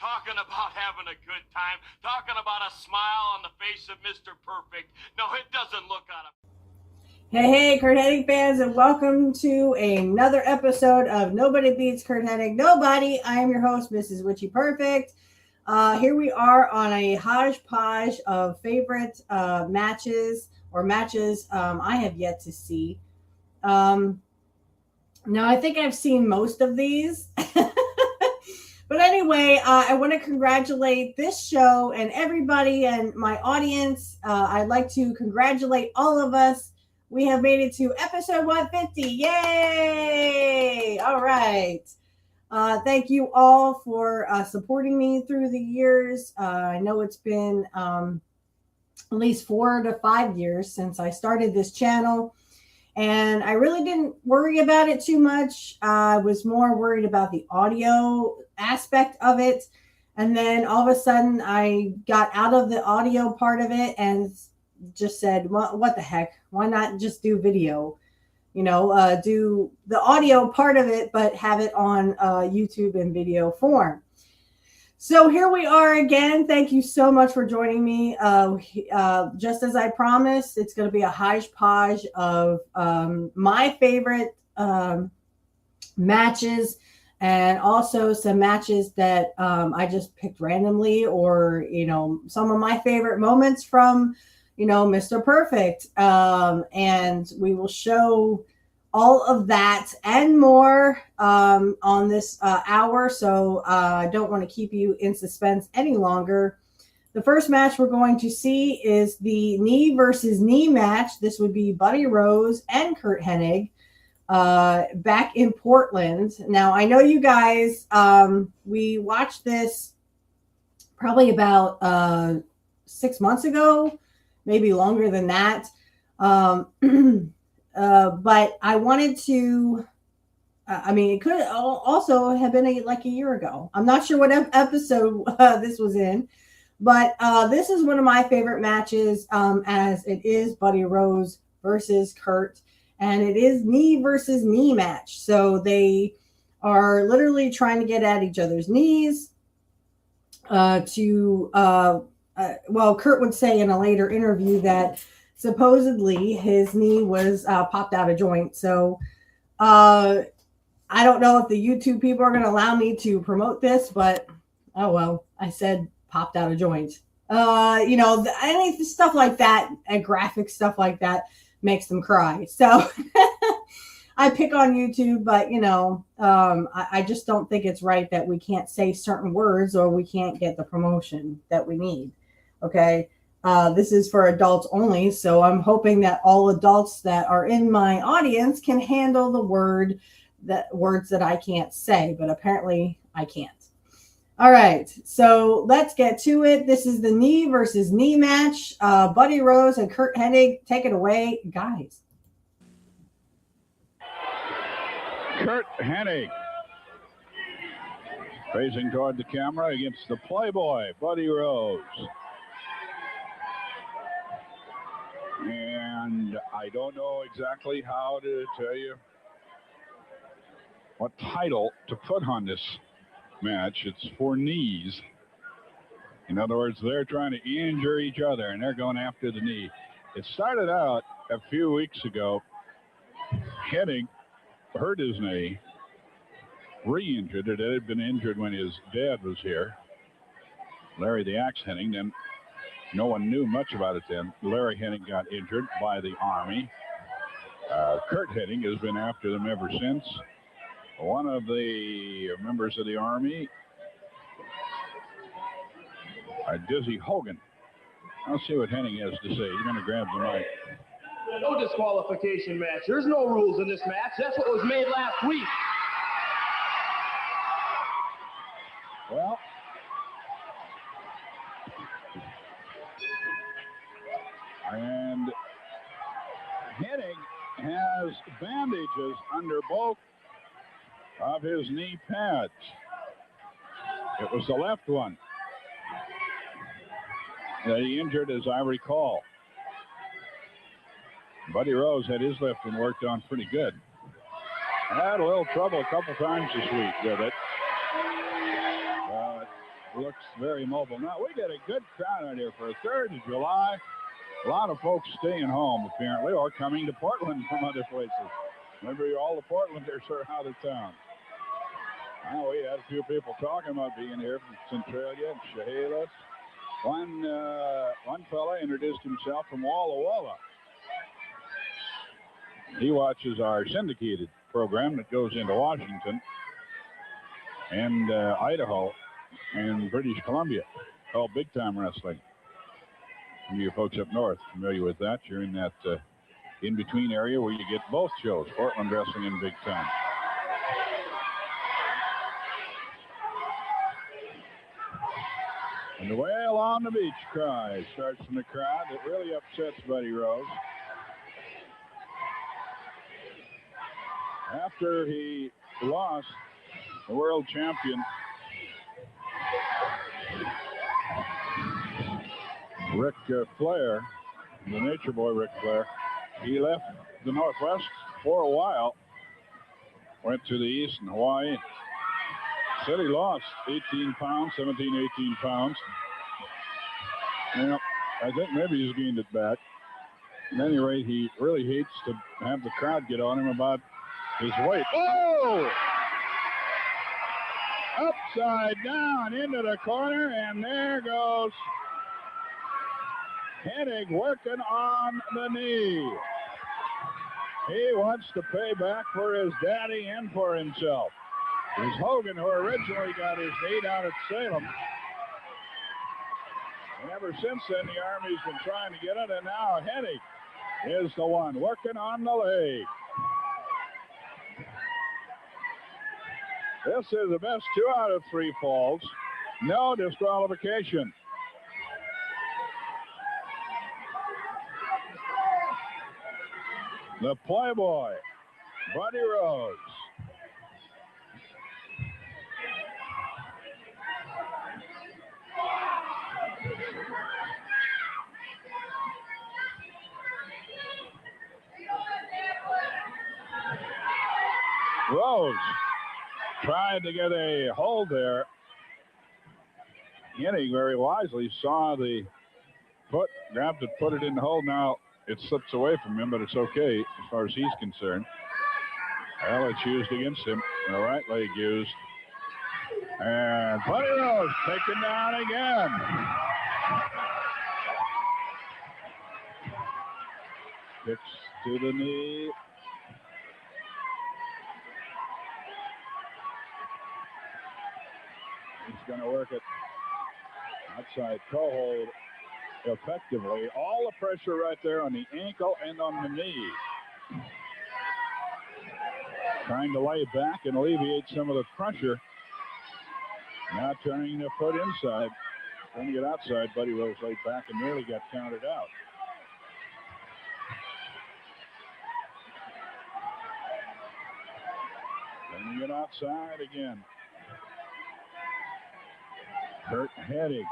talking about having a good time, talking about a smile on the face of Mr. Perfect. No, it doesn't look on him. Hey, Curt Hennig fans, and welcome to another episode of Nobody Beats Curt Hennig. Nobody. I am your host, Mrs. Witchy Perfect. Here we are on a hodgepodge of favorite matches I have yet to see. Now, I think I've seen most of these. But anyway, I want to congratulate this show and everybody and my audience. I'd like to congratulate all of us. We have made it to episode 150. Yay! All right. Thank you all for supporting me through the years. I know it's been at least 4 to 5 years since I started this channel. And I really didn't worry about it too much. I was more worried about the audio aspect of it. And then all of a sudden I got out of the audio part of it and just said, well, what the heck? Why not just do video? Do the audio part of it, but have it on YouTube in video form. So here we are again. Thank you so much for joining me. Just as I promised, it's going to be a hodgepodge of my favorite matches and also some matches that I just picked randomly, or, some of my favorite moments from, Mr. Perfect. And we will show all of that and more on this hour. So I don't want to keep you in suspense any longer. The first match we're going to see is the knee versus knee match. This would be Buddy Rose and Curt Hennig back in Portland. Now, I know you guys, we watched this probably about 6 months ago, maybe longer than that. But I wanted to, it could also have been like a year ago. I'm not sure what episode this was in, but this is one of my favorite matches, as it is Buddy Rose versus Curt, and it is knee versus knee match. So they are literally trying to get at each other's knees Curt would say in a later interview that supposedly his knee was popped out of joint. So I don't know if the YouTube people are going to allow me to promote this, but oh well, I said popped out of joint. Any stuff like that, and graphic stuff like that makes them cry. So I pick on YouTube, but I just don't think it's right that we can't say certain words or we can't get the promotion that we need. Okay. This is for adults only. So I'm hoping that all adults that are in my audience can handle the words that I can't say, but apparently I can't. All right. So let's get to it. This is the knee versus knee match. Buddy Rose and Curt Hennig, take it away, guys. Curt Hennig facing toward the camera against the Playboy, Buddy Rose. And I don't know exactly how to tell you what title to put on this match. It's for knees. In other words, they're trying to injure each other, and they're going after the knee. It started out a few weeks ago. Hennig hurt his knee, re-injured it. It had been injured when his dad was here, Larry the Axe Hennig. Then no one knew much about it then. Larry Hennig got injured by the Army. Curt Hennig has been after them ever since. One of the members of the Army, Dizzy Hogan. I'll see what Hennig has to say. He's going to grab the mic. No disqualification match. There's no rules in this match. That's what was made last week. Well, and Hennig has bandages under both of his knee pads. It was the left one that he injured, as I recall. Buddy Rose had his left one worked on pretty good. Had a little trouble a couple times this week with it. But looks very mobile. Now, we get a good crowd out here for a 3rd of July. A lot of folks staying home, apparently, or coming to Portland from other places. Maybe all the Portlanders are out of town. Well, we had a few people talking about being here from Centralia and Chehalis. One fella introduced himself from Walla Walla. He watches our syndicated program that goes into Washington and Idaho and British Columbia, called Big Time Wrestling. Some of you folks up north familiar with that. You're in that in-between area where you get both shows, Portland Wrestling and Big Time. And the Wail on the Beach cry starts from the crowd. It really upsets Buddy Rose. After he lost the world champion, Ric Flair, the Nature Boy Ric Flair, he left the Northwest for a while, went to the East in Hawaii. Said he lost 18 pounds, 17, 18 pounds. You know, I think maybe he's gained it back. At any rate, he really hates to have the crowd get on him about his weight. Oh! Upside down into the corner, and there goes Hennig working on the knee. He wants to pay back for his daddy and for himself. It was Hogan who originally got his knee down at Salem. And ever since then, the Army's been trying to get it, and now Hennig is the one working on the leg. This is the best 2 out of 3 falls. No disqualification. The Playboy, Buddy Rose. Rose tried to get a hold there. Hennig very wisely saw the foot, grabbed it, put it in the hold. Now it slips away from him, but it's okay as far as he's concerned. Well, it's used against him. The right leg used. And Buddy Rose taken down again. Kicks to the knee. He's going to work it outside toe hold effectively. All the pressure right there on the ankle and on the knee. Trying to lay back and alleviate some of the pressure. Now turning the foot inside. Trying to get outside. Buddy Rose laid back and nearly got counted out. Turning it outside again. Curt Hennig.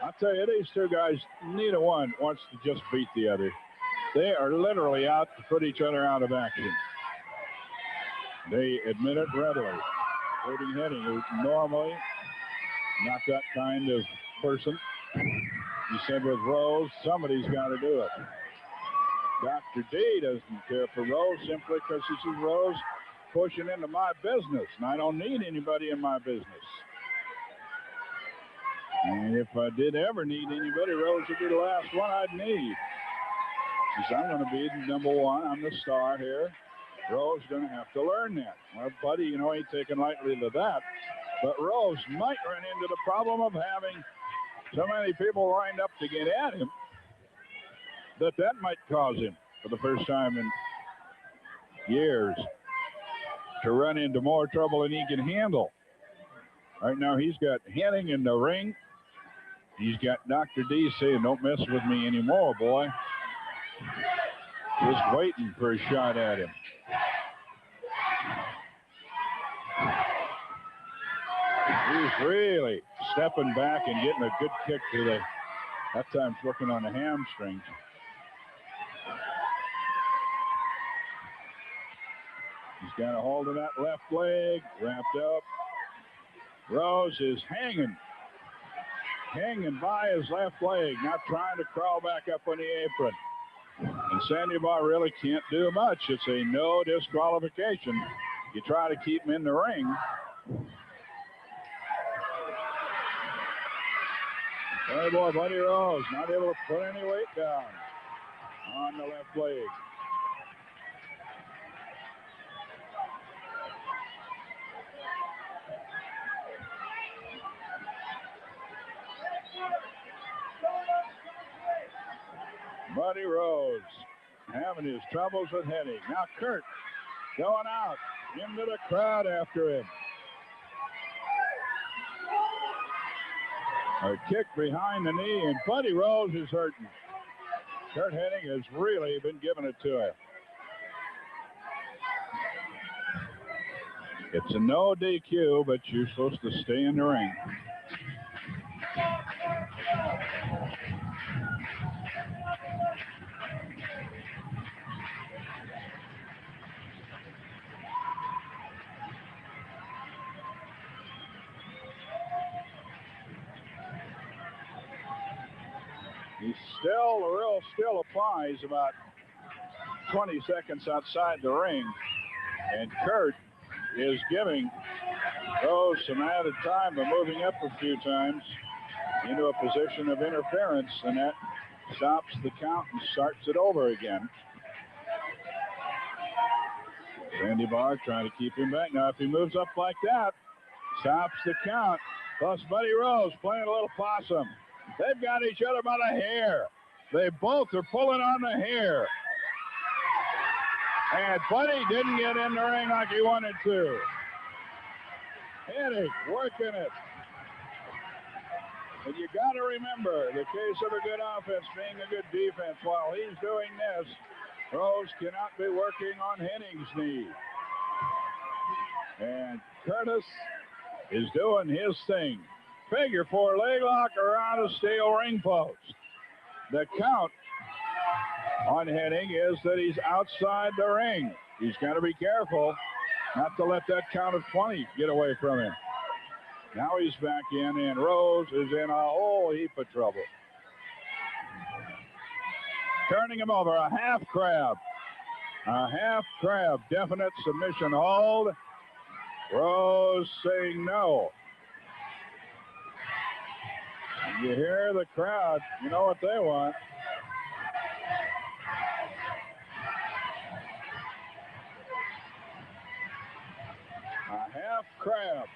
I'll tell you, these two guys, neither one wants to just beat the other. They are literally out to put each other out of action. They admit it readily, including Hennig, who's normally not that kind of person. He said with Rose, somebody's got to do it. Dr. D doesn't care for Rose simply because he sees Rose pushing into my business, and I don't need anybody in my business. And if I did ever need anybody, Rose would be the last one I'd need. She says, I'm going to be number one. I'm the star here. Rose is going to have to learn that. Well, Buddy, you know, ain't taking lightly to that. But Rose might run into the problem of having so many people lined up to get at him that might cause him, for the first time in years, to run into more trouble than he can handle. Right now, he's got Hennig in the ring. He's got Dr. D saying, don't mess with me anymore, boy. Just waiting for a shot at him. He's really stepping back and getting a good kick to the, that time working on the hamstrings. He's got a hold of that left leg, wrapped up. Rose is hanging hanging by his left leg, not trying to crawl back up on the apron. And Sandoval really can't do much. It's a no disqualification. You try to keep him in the ring. Hey boy, Buddy Rose not able to put any weight down on the left leg. Buddy Rose having his troubles with Hennig. Now Curt going out into the crowd after him. A kick behind the knee, and Buddy Rose is hurting. Curt Hennig has really been giving it to him. It's a no DQ, but you're supposed to stay in the ring. The rule still applies about 20 seconds outside the ring, and Curt is giving Rose some added time by moving up a few times into a position of interference, and that stops the count and starts it over again. Sandoval trying to keep him back. Now, if he moves up like that, stops the count. Plus, Buddy Rose playing a little possum. They've got each other by the hair. They both are pulling on the hair. And Buddy didn't get in the ring like he wanted to. Hennig working it. And you got to remember, the case of a good offense being a good defense. While he's doing this, Rose cannot be working on Hennig's knee. And Curtis is doing his thing. Figure four leg lock around a steel ring post. The count on Hennig is that he's outside the ring. He's got to be careful not to let that count of 20 get away from him. Now he's back in, and Rose is in a whole heap of trouble. Turning him over, a half crab. A half crab, definite submission hold. Rose saying no. You hear the crowd, you know what they want. A half crab.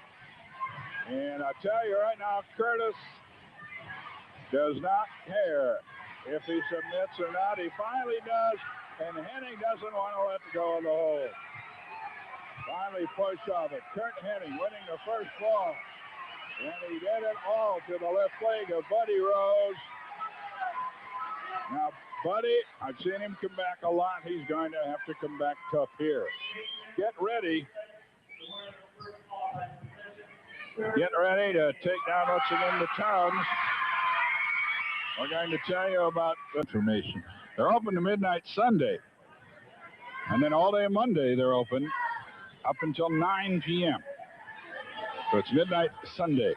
And I tell you right now, Curtis does not care if he submits or not. He finally does, and Hennig doesn't want to let go of the hold. Finally push off it. Curt Hennig winning the first fall. And he did it all to the left leg of Buddy Rose. Now, Buddy, I've seen him come back a lot. He's going to have to come back tough here. Get ready. Get ready to take down once again the Towns. We're going to tell you about information. They're open to midnight Sunday. And then all day Monday they're open up until 9 p.m. So it's midnight Sunday.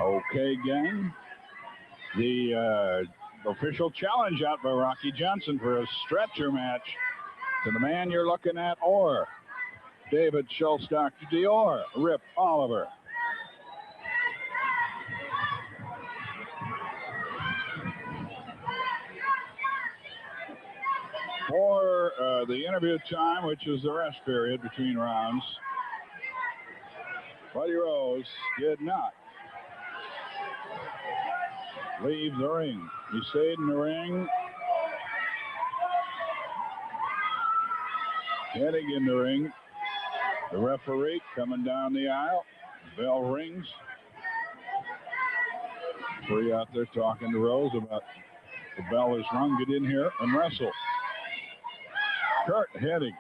Okay, gang. The official challenge out by Rocky Johnson for a stretcher match to the man you're looking at, or David Schultz, Dr. Dior, Rip Oliver. For the interview time, which is the rest period between rounds, Buddy Rose did not leave the ring. He stayed in the ring. Hennig in the ring. The referee coming down the aisle. Bell rings. Three out there talking to Rose about the bell is rung. Get in here and wrestle. Curt Hennig.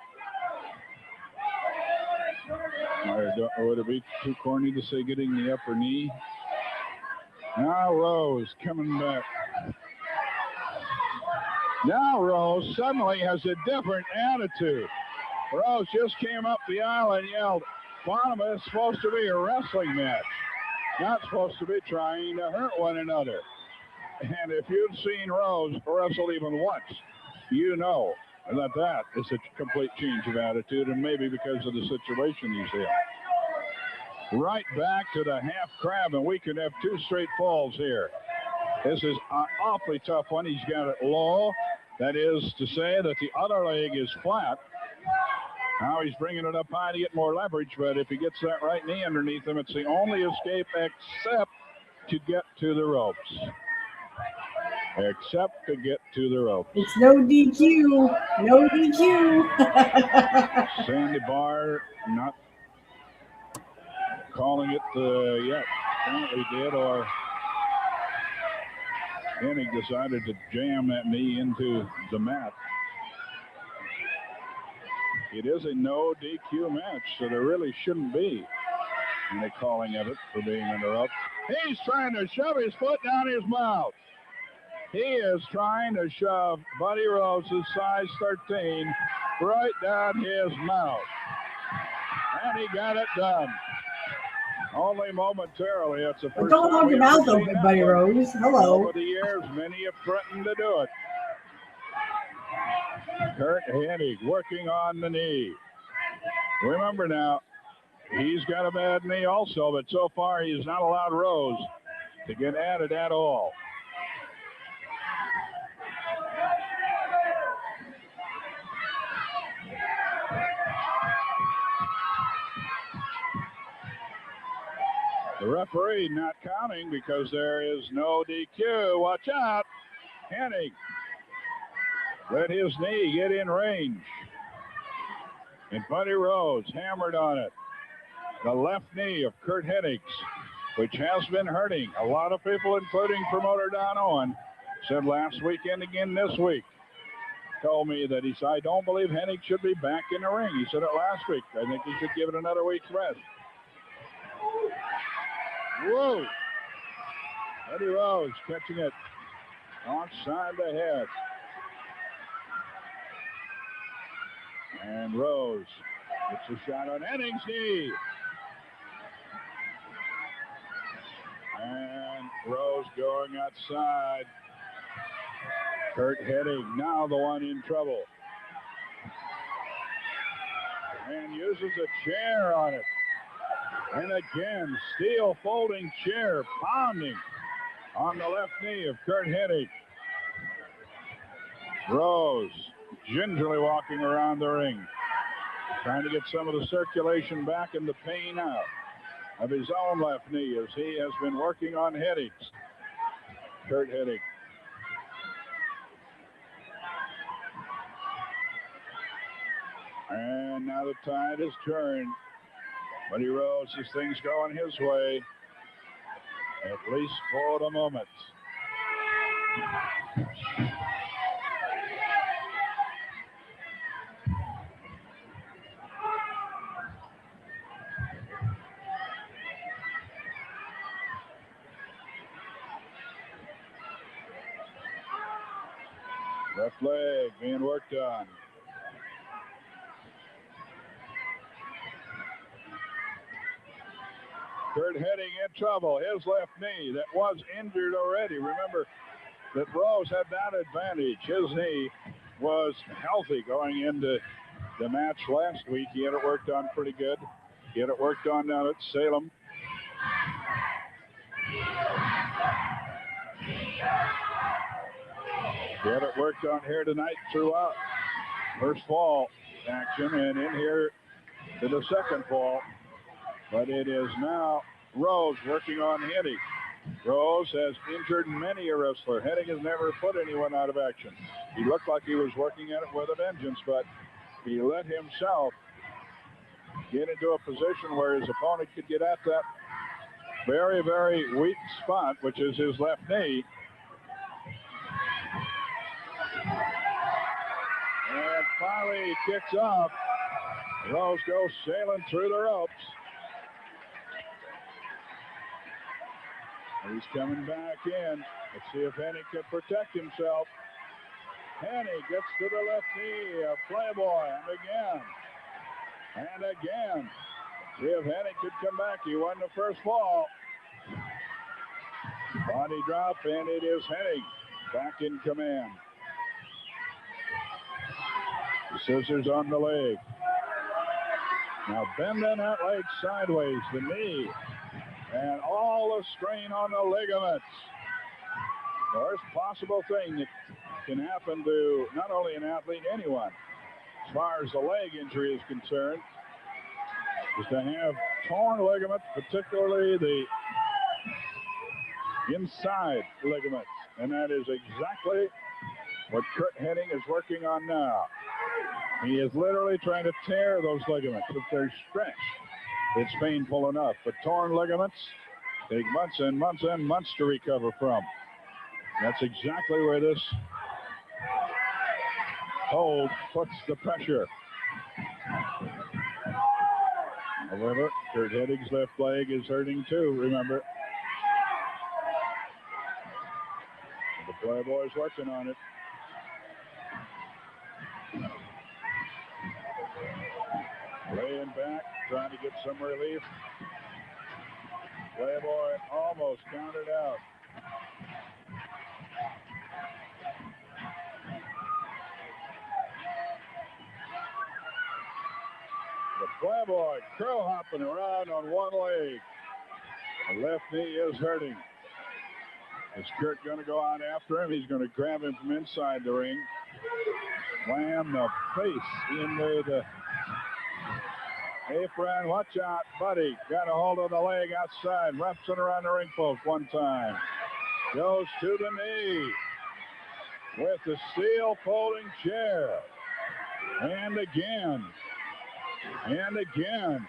Would it be too corny to say getting the upper knee? Now Rose coming back. Now Rose suddenly has a different attitude. Rose just came up the aisle and yelled, "Bonham, it's supposed to be a wrestling match." not supposed to be trying to hurt one another. And if you've seen Rose wrestle even once, you know that is a complete change of attitude, and maybe because of the situation he's in. Right back to the half crab, and we could have 2 straight falls here. This is an awfully tough one. He's got it low. That is to say that the other leg is flat. Now he's bringing it up high to get more leverage, but if he gets that right knee underneath him, it's the only escape except to get to the ropes. Except to get to the ropes. It's no DQ. No DQ. Sandy Barr not calling it yet. Apparently did, or Hennig decided to jam that knee into the mat. It is a no DQ match, so there really shouldn't be any calling of it for being interrupted. He's trying to shove his foot down his mouth. He is trying to shove Buddy Rose's size 13 right down his mouth. And he got it done. Only momentarily. It's the first don't hug your mouth open, Buddy Rose. Hello. Over the years, many have threatened to do it. Curt Hennig working on the knee. Remember now, he's got a bad knee also, but so far he's not allowed Rose to get at it at all. The referee not counting because there is no DQ. Watch out. Hennig let his knee get in range. And Buddy Rose hammered on it. The left knee of Curt Hennig's, which has been hurting. A lot of people, including promoter Don Owen, said last weekend again this week, told me that he said, I don't believe Hennig should be back in the ring. He said it last week. I think he should give it another week's rest. Whoa! Buddy Rose catching it outside the head. And Rose gets a shot on Hennig's knee. And Rose going outside. Curt Hennig now the one in trouble. And uses a chair on it. And again, steel folding chair pounding on the left knee of Curt Hennig. Rose gingerly walking around the ring, trying to get some of the circulation back and the pain out of his own left knee as he has been working on Hennig's. Curt Hennig. And now the tide has turned. Buddy Rose, as things going his way, at least for the moment. Left leg being worked on. Curt Hennig in trouble. His left knee that was injured already. Remember that Rose had that advantage. His knee was healthy going into the match last week. He had it worked on pretty good. He had it worked on down at Salem. He had it worked on here tonight throughout. First fall action and in here to the second fall. But it is now Rose working on Hennig. Rose has injured many a wrestler. Hennig has never put anyone out of action. He looked like he was working at it with a vengeance, but he let himself get into a position where his opponent could get at that very, very weak spot, which is his left knee. And finally he kicks off. Rose goes sailing through the ropes. He's coming back in. Let's see if Hennig can protect himself. Hennig gets to the left knee of Playboy, and again. And again. See if Hennig could come back. He won the first fall. Body drop, and it is Hennig back in command. The scissors on the leg. Now bending that leg sideways, the knee, and all the strain on the ligaments. The worst possible thing that can happen to not only an athlete, anyone, as far as the leg injury is concerned, is to have torn ligaments, particularly the inside ligaments. And that is exactly what Curt Hennig is working on now. He is literally trying to tear those ligaments. If they're stretched, it's painful enough. But torn ligaments take months and months and months to recover from. That's exactly where this hold puts the pressure. However, Curt Hennig's left leg is hurting too, remember. The Playboy's working on it. Laying back, trying to get some relief. Playboy almost counted out. The Playboy curl hopping around on one leg. The left knee is hurting. Is Curt going to go out after him? He's going to grab him from inside the ring. Slam the face into the apron. Watch out, buddy. Got a hold of the leg outside. Wraps it around the ring post one time. Goes to the knee with the steel folding chair. And again. And again.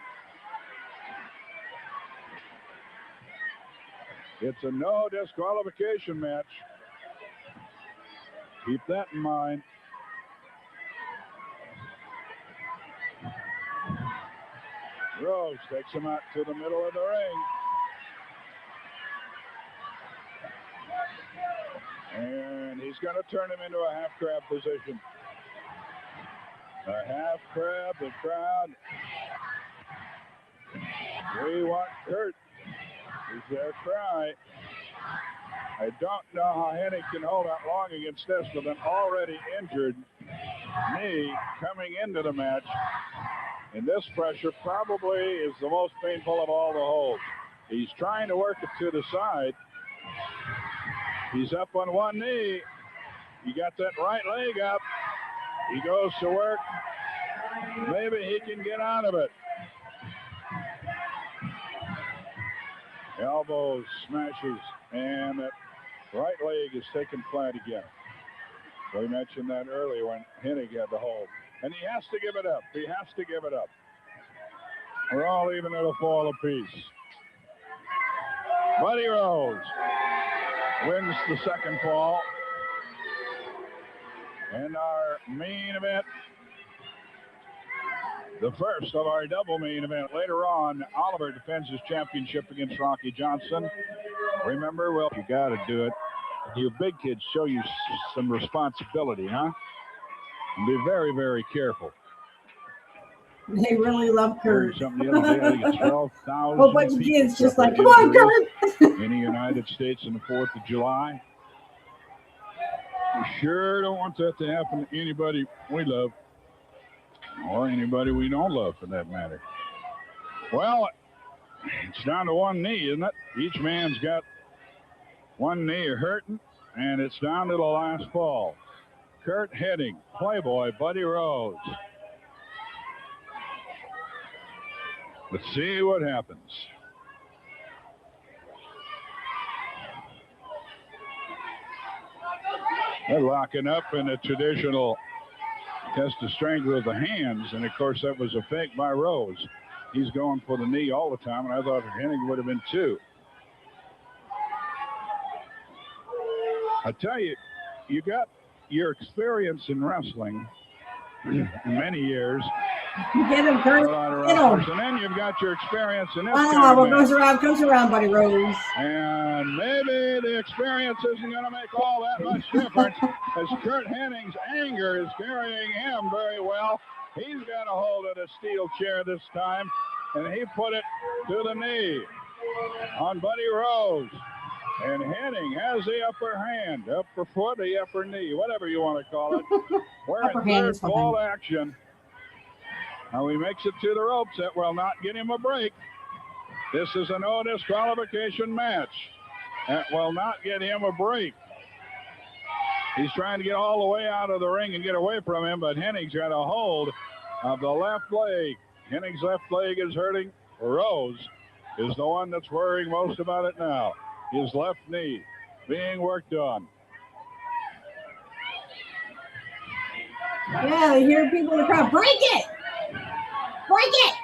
It's a no disqualification match. Keep that in mind. Rose takes him out to the middle of the ring. And he's going to turn him into a half crab position. A half crab, the crowd. We want Curt. Is their cry. I don't know how Hennig can hold out long against this with an already injured knee coming into the match. And this pressure probably is the most painful of all the holds. He's trying to work it to the side. He's up on one knee. He got that right leg up. He goes to work. Maybe he can get out of it. Elbows, smashes, and that right leg is taken flat again. We mentioned that earlier when Hennig had the hold. And he has to give it up. He has to give it up. We're all even at a fall apiece. Buddy Rose wins the second fall. And our main event, the first of our double main event. Later on, Oliver defends his championship against Rocky Johnson. Remember, well, you got to do it. You big kids show you some responsibility, huh? And be very, very careful. They really love Curt. Something the other day, I think it's 12,000 oh, bunch of kids just like, come on, Curt! In the United States on the 4th of July. We sure don't want that to happen to anybody we love. Or anybody we don't love, for that matter. Well, it's down to one knee, isn't it? Each man's got one knee hurting, and it's down to the last fall. Curt Hennig, Playboy, Buddy Rose. Let's see what happens. They're locking up in a traditional test of strength with the hands, and of course that was a fake by Rose. He's going for the knee all the time, and I thought Hennig would have been too. I tell you, you got your experience in wrestling many years. Get him, Curt. And then you've got your experience in this. What goes around comes around, Buddy Rose. And maybe the experience isn't going to make all that much difference, as Curt Hennig's anger is carrying him very well. He's got a hold of the steel chair this time, and he put it to the knee on Buddy Rose. And Hennig has the upper hand, upper foot, the upper knee, whatever you want to call it. We're in third fall action. Now he makes it to the ropes. That will not get him a break. This is a no disqualification match. That will not get him a break. He's trying to get all the way out of the ring and get away from him, but Hennig's got a hold of the left leg. Hennig's left leg is hurting. Rose is the one that's worrying most about it now. His left knee being worked on. Yeah, I hear people in the crowd, break it! Break it!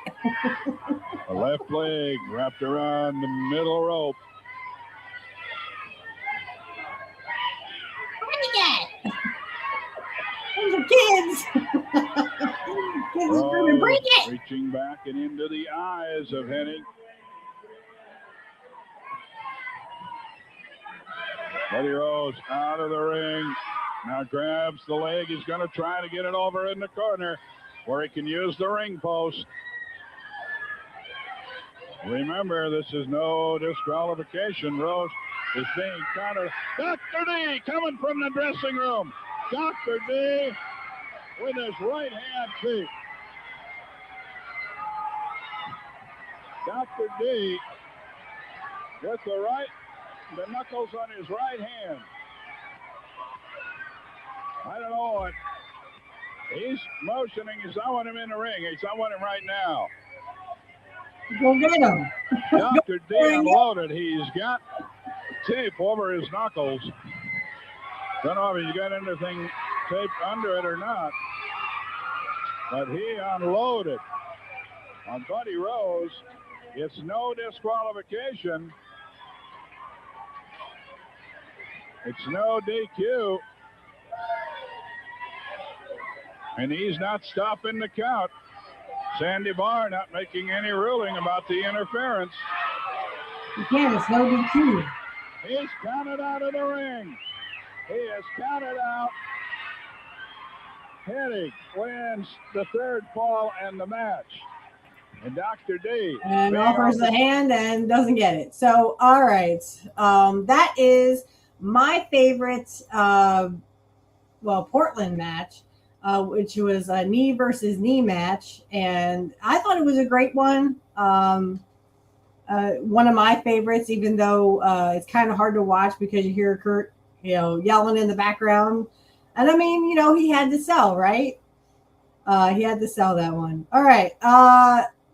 The left leg wrapped around the middle rope. Break it! Those are kids! Kids are screaming, break it! Reaching back and into the eyes of Hennig. Buddy Rose out of the ring. Now grabs the leg. He's going to try to get it over in the corner where he can use the ring post. Remember, this is no disqualification. Rose is being countered. Dr. D coming from the dressing room. Dr. D with his right hand kick. Dr. D with the knuckles on his right hand. I don't know what. He's motioning. I want him in the ring. I want him right now. Go get him. Dr. D unloaded. He's got tape over his knuckles. Don't know if he's got anything taped under it or not. But he unloaded on Buddy Rose. It's no disqualification. It's no DQ. And he's not stopping the count. Sandy Barr not making any ruling about the interference. You can't, it's no DQ. He's counted out of the ring. He is counted out. Hennig wins the third fall and the match. And Dr. D. And offers the hand and doesn't get it. So, all right. That is my favorite, Portland match. Which was a knee versus knee match. And I thought it was a great one. One of my favorites, even though it's kind of hard to watch because you hear Curt, yelling in the background. And I mean, he had to sell, right? He had to sell that one. All right.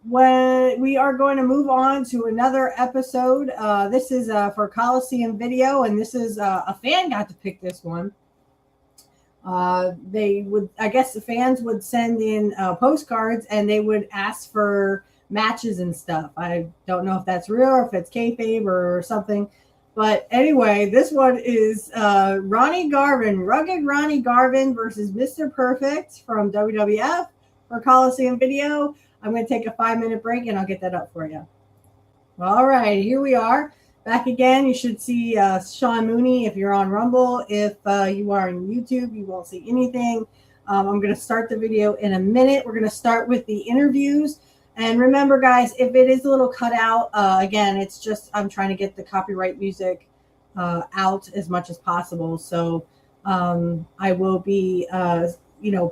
When we are going to move on to another episode. This is for Coliseum Video, and this is a fan got to pick this one. The fans would send in postcards and they would ask for matches and stuff. I don't know if that's real or if it's kayfabe or something. But anyway, this one is Ronnie Garvin, Rugged Ronnie Garvin versus Mr. Perfect from WWF for Coliseum Video. I'm going to take a 5-minute break and I'll get that up for you. All right, here we are. Back again. You should see Sean Mooney if you're on Rumble. If you are on YouTube, you won't see anything. I'm going to start the video in a minute. We're going to start with the interviews. And remember, guys, if it is a little cut out, again, it's just I'm trying to get the copyright music out as much as possible. So I will be,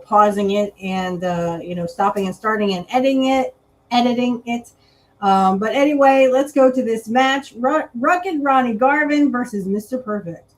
pausing it and, stopping and starting and editing it. But anyway, let's go to this match. Rugged Ronnie Garvin versus Mr. Perfect.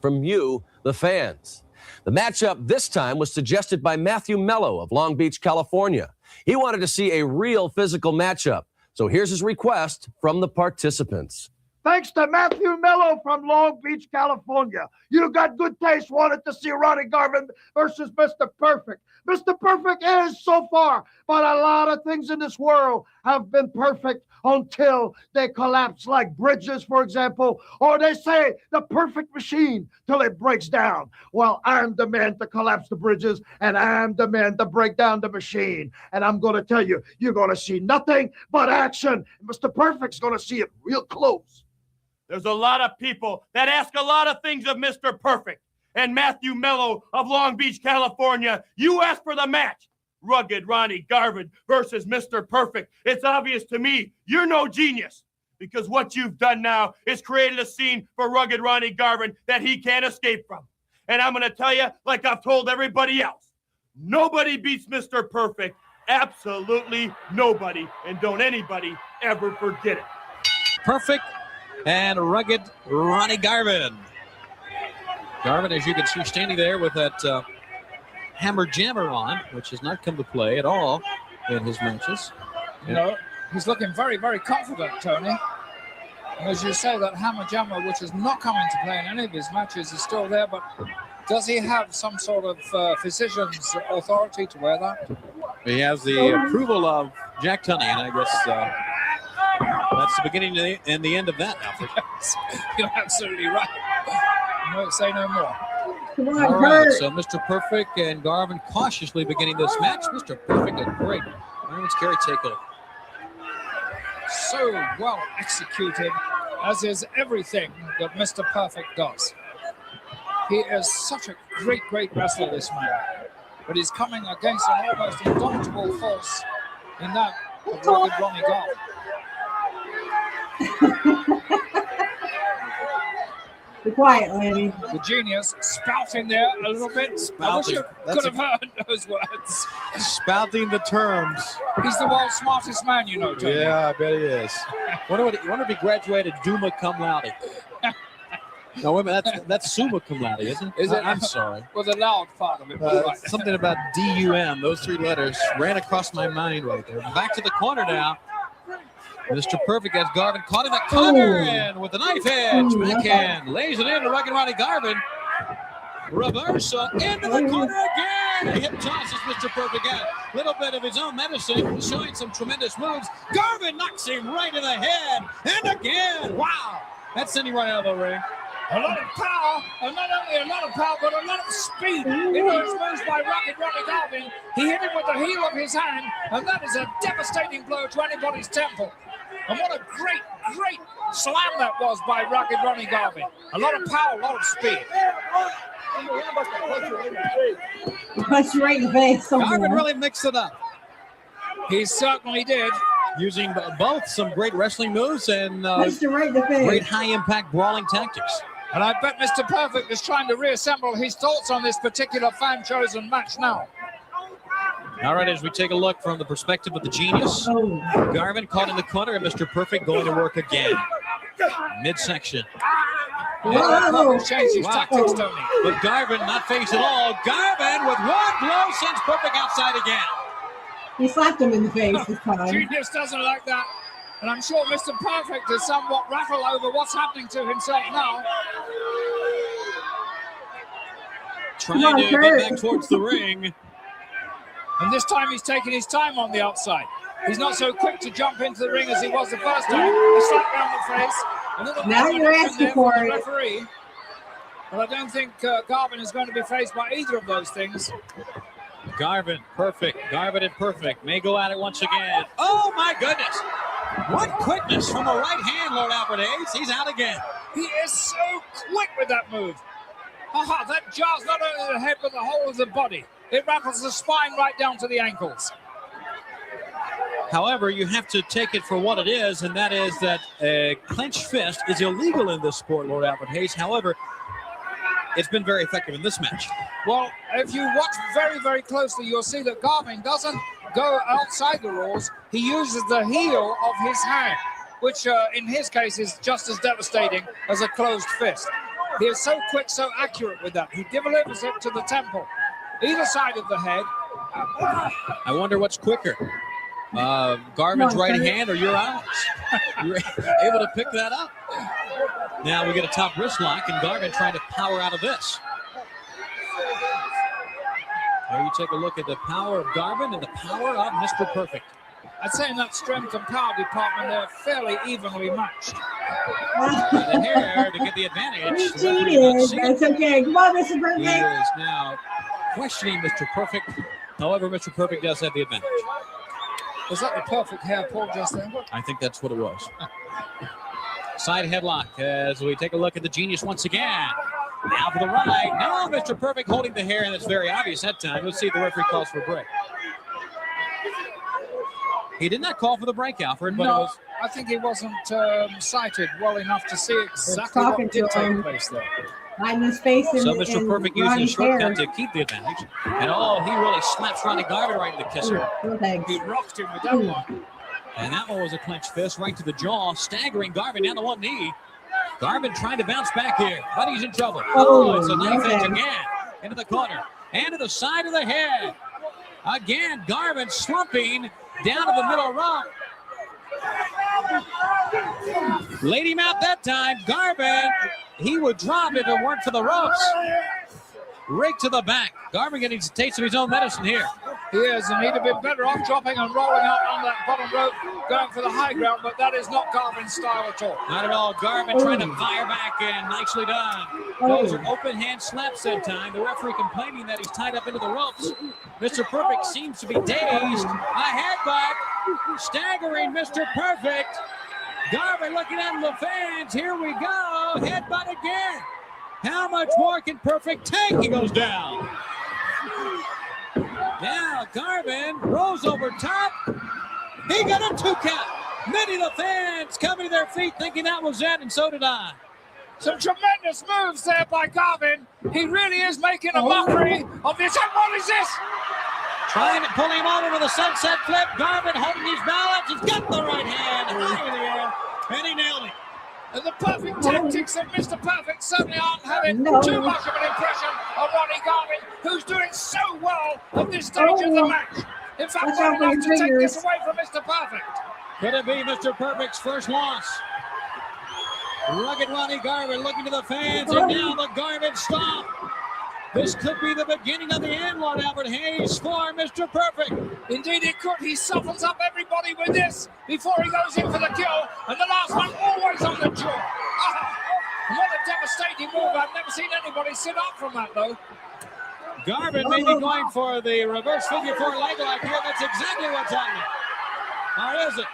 From you, the fans. The matchup this time was suggested by Matthew Mello of Long Beach, California. He wanted to see a real physical matchup. So here's his request from the participants. Thanks to Matthew Mello from Long Beach, California. You got good taste, wanted to see Ronnie Garvin versus Mr. Perfect. Mr. Perfect is so far, but a lot of things in this world have been perfect until they collapse, like bridges, for example, or they say the perfect machine till it breaks down. Well, I'm the man to collapse the bridges, and I'm the man to break down the machine. And I'm going to tell you, you're going to see nothing but action. Mr. Perfect's going to see it real close. There's a lot of people that ask a lot of things of Mr. Perfect. And Matthew Mello of Long Beach, California, you asked for the match. Rugged Ronnie Garvin versus Mr. Perfect. It's obvious to me you're no genius. because what you've done now is created a scene for rugged Ronnie Garvin that he can't escape from. And I'm going to tell you, like I've told everybody else, nobody beats Mr. Perfect. Absolutely nobody. And don't anybody ever forget it. Perfect and rugged Ronnie Garvin. Garvin, as you can see, standing there with that hammer jammer on, which has not come to play at all in his matches. No, he's looking very, very confident, Tony. And as you say, that hammer jammer, which has not come into play in any of his matches, is still there. But does he have some sort of physician's authority to wear that? He has the approval of Jack Tunney, and I guess that's the beginning and the end of that now. Yes, you're absolutely right. No, say no more. Come on, All right, Curt. so Mr. Perfect and Garvin cautiously beginning this match. Mr. Perfect, a great Ironman's carry takeover. So well executed, as is everything that Mr. Perfect does. He is such a great, great wrestler, this man. But he's coming against an almost indomitable force in that of rugged Ronnie Garvin. Be quiet, lady. The genius spouting there a little bit. I wish you could have heard those words. Spouting the terms. He's the world's smartest man, you know, Tony. Yeah, I bet he is. Wonder if he graduated Duma cum laude. No, wait a minute, that's Summa cum laude, isn't it? Is it? I'm sorry. Well, the loud part of it. Right. Something about D-U-M, those three letters ran across my mind right there. Back to the corner now. Mr. Perfect has Garvin caught in the corner and with the knife edge, backhand, lays it in to rugged Ronnie Garvin. Reversal into the corner again. He hip tosses Mr. Perfect again. A little bit of his own medicine, showing some tremendous moves. Garvin knocks him right in the head. And again, wow. That's sending right out of the ring. A lot of power, and not only a lot of power, but a lot of speed in those moves by rugged Ronnie Garvin. He hit him with the heel of his hand, and that is a devastating blow to anybody's temple. And what a great, great slam that was by rugged Ronnie Garvin. A lot of power, a lot of speed. Punch you right in the face. Garvin really mixed it up. He certainly did. Using both some great wrestling moves and Punched you right in the face. great high-impact brawling tactics. And I bet Mr. Perfect is trying to reassemble his thoughts on this particular fan-chosen match now. All right, as we take a look from the perspective of the genius, Garvin caught in the corner and Mr. Perfect going to work again. Midsection. Whoa. Change his tactics, Tony. But Garvin not faced at all. Garvin with one blow sends Perfect outside again. He slapped him in the face this time. Genius doesn't like that. And I'm sure Mr. Perfect is somewhat rattled over what's happening to himself now. Trying to get back towards the ring. And this time he's taking his time on the outside. He's not so quick to jump into the ring as he was the first time. A slap round the face. A little Now you're asking for the it. referee. But I don't think Garvin is going to be faced by either of those things. Garvin, Perfect. Garvin and Perfect may go at it once again. Oh, my goodness. What quickness from the right hand, Lord Alfred Hayes. He's out again. He is so quick with that move. Aha, that jars not only the head, but the whole of the body. It rattles the spine right down to the ankles. However, you have to take it for what it is, and that is that a clenched fist is illegal in this sport, Lord Alfred Hayes. However, it's been very effective in this match. Well, if you watch very, very closely, you'll see that Garvin doesn't go outside the rules. He uses the heel of his hand, which in his case is just as devastating as a closed fist. He is so quick, so accurate with that. He delivers it to the temple, either side of the head. I wonder what's quicker. Garvin's right hand or your arms? You're able to pick that up. Now we get a top wrist lock, and Garvin trying to power out of this. There you take a look at the power of Garvin and the power of Mr. Perfect. I'd say in that strength and power department, they're fairly evenly matched. And here to get the advantage. You cheated. That's okay. Come on, Mr. He Perfect. is now questioning Mr. Perfect. However, Mr. Perfect does have the advantage. Was that the perfect hair pull just then? I think that's what it was. Side headlock as we take a look at the genius once again. Now for the right. Now Mr. Perfect holding the hair, and it's very obvious that time. Let's see if the referee calls for a break. He did not call for the break, Alfred, but No, it was I think he wasn't sighted well enough to see exactly talking what did to take him. place there. Hiding his face in, So Mr. in Perfect using a Ronnie's shortcut hair. to keep the advantage. And he really slaps Ronnie Garvin right in the kisser. He rocked him with that one. And that one was a clenched fist right to the jaw, staggering Garvin down to one knee. Garvin trying to bounce back here, but he's in trouble. It's a knife edge again. Into the corner, and to the side of the head. Again, Garvin slumping down to the middle rope. Laid him out that time. Garvin, he would drop if it weren't for the ropes. Rake to the back. Garvin getting to taste of his own medicine here. He is, and he'd have been better off dropping and rolling out on that bottom rope, going for the high ground, but that is not Garvin's style at all. Not at all. Garvin trying to fire back in. Nicely done. Those are open hand slaps that time. The referee complaining that he's tied up into the ropes. Mr. Perfect seems to be dazed. A headbutt. Staggering Mr. Perfect. Garvin looking at the fans. Here we go. Headbutt again. How much more can Perfect take? He goes down. Now Garvin rolls over top. He got a 2 count. Many of the fans coming to their feet thinking that was it, and so did I. Some tremendous moves there by Garvin. He really is making a mockery of this. And what is this? Trying to pull him over to the sunset flip. Garvin holding his balance. He's got the right hand high in the air, and he nailed it. And the perfect tactics of Mr. Perfect certainly aren't having too much of an impression of Ronnie Garvin, who's doing so well at this stage of the match. In fact, well enough to take this away from Mr. Perfect. Could it be Mr. Perfect's first loss? Rugged Ronnie Garvin looking to the fans, and now the Garvin stomp. This could be the beginning of the end, Lord Albert Hayes, for Mr. Perfect. Indeed it could. He softens up everybody with this before he goes in for the kill. And the last one always on the jaw. What a devastating move. I've never seen anybody sit up from that, though. Garvin may be going for the reverse figure 4 leg lock here. That's exactly what's happening. Or is it?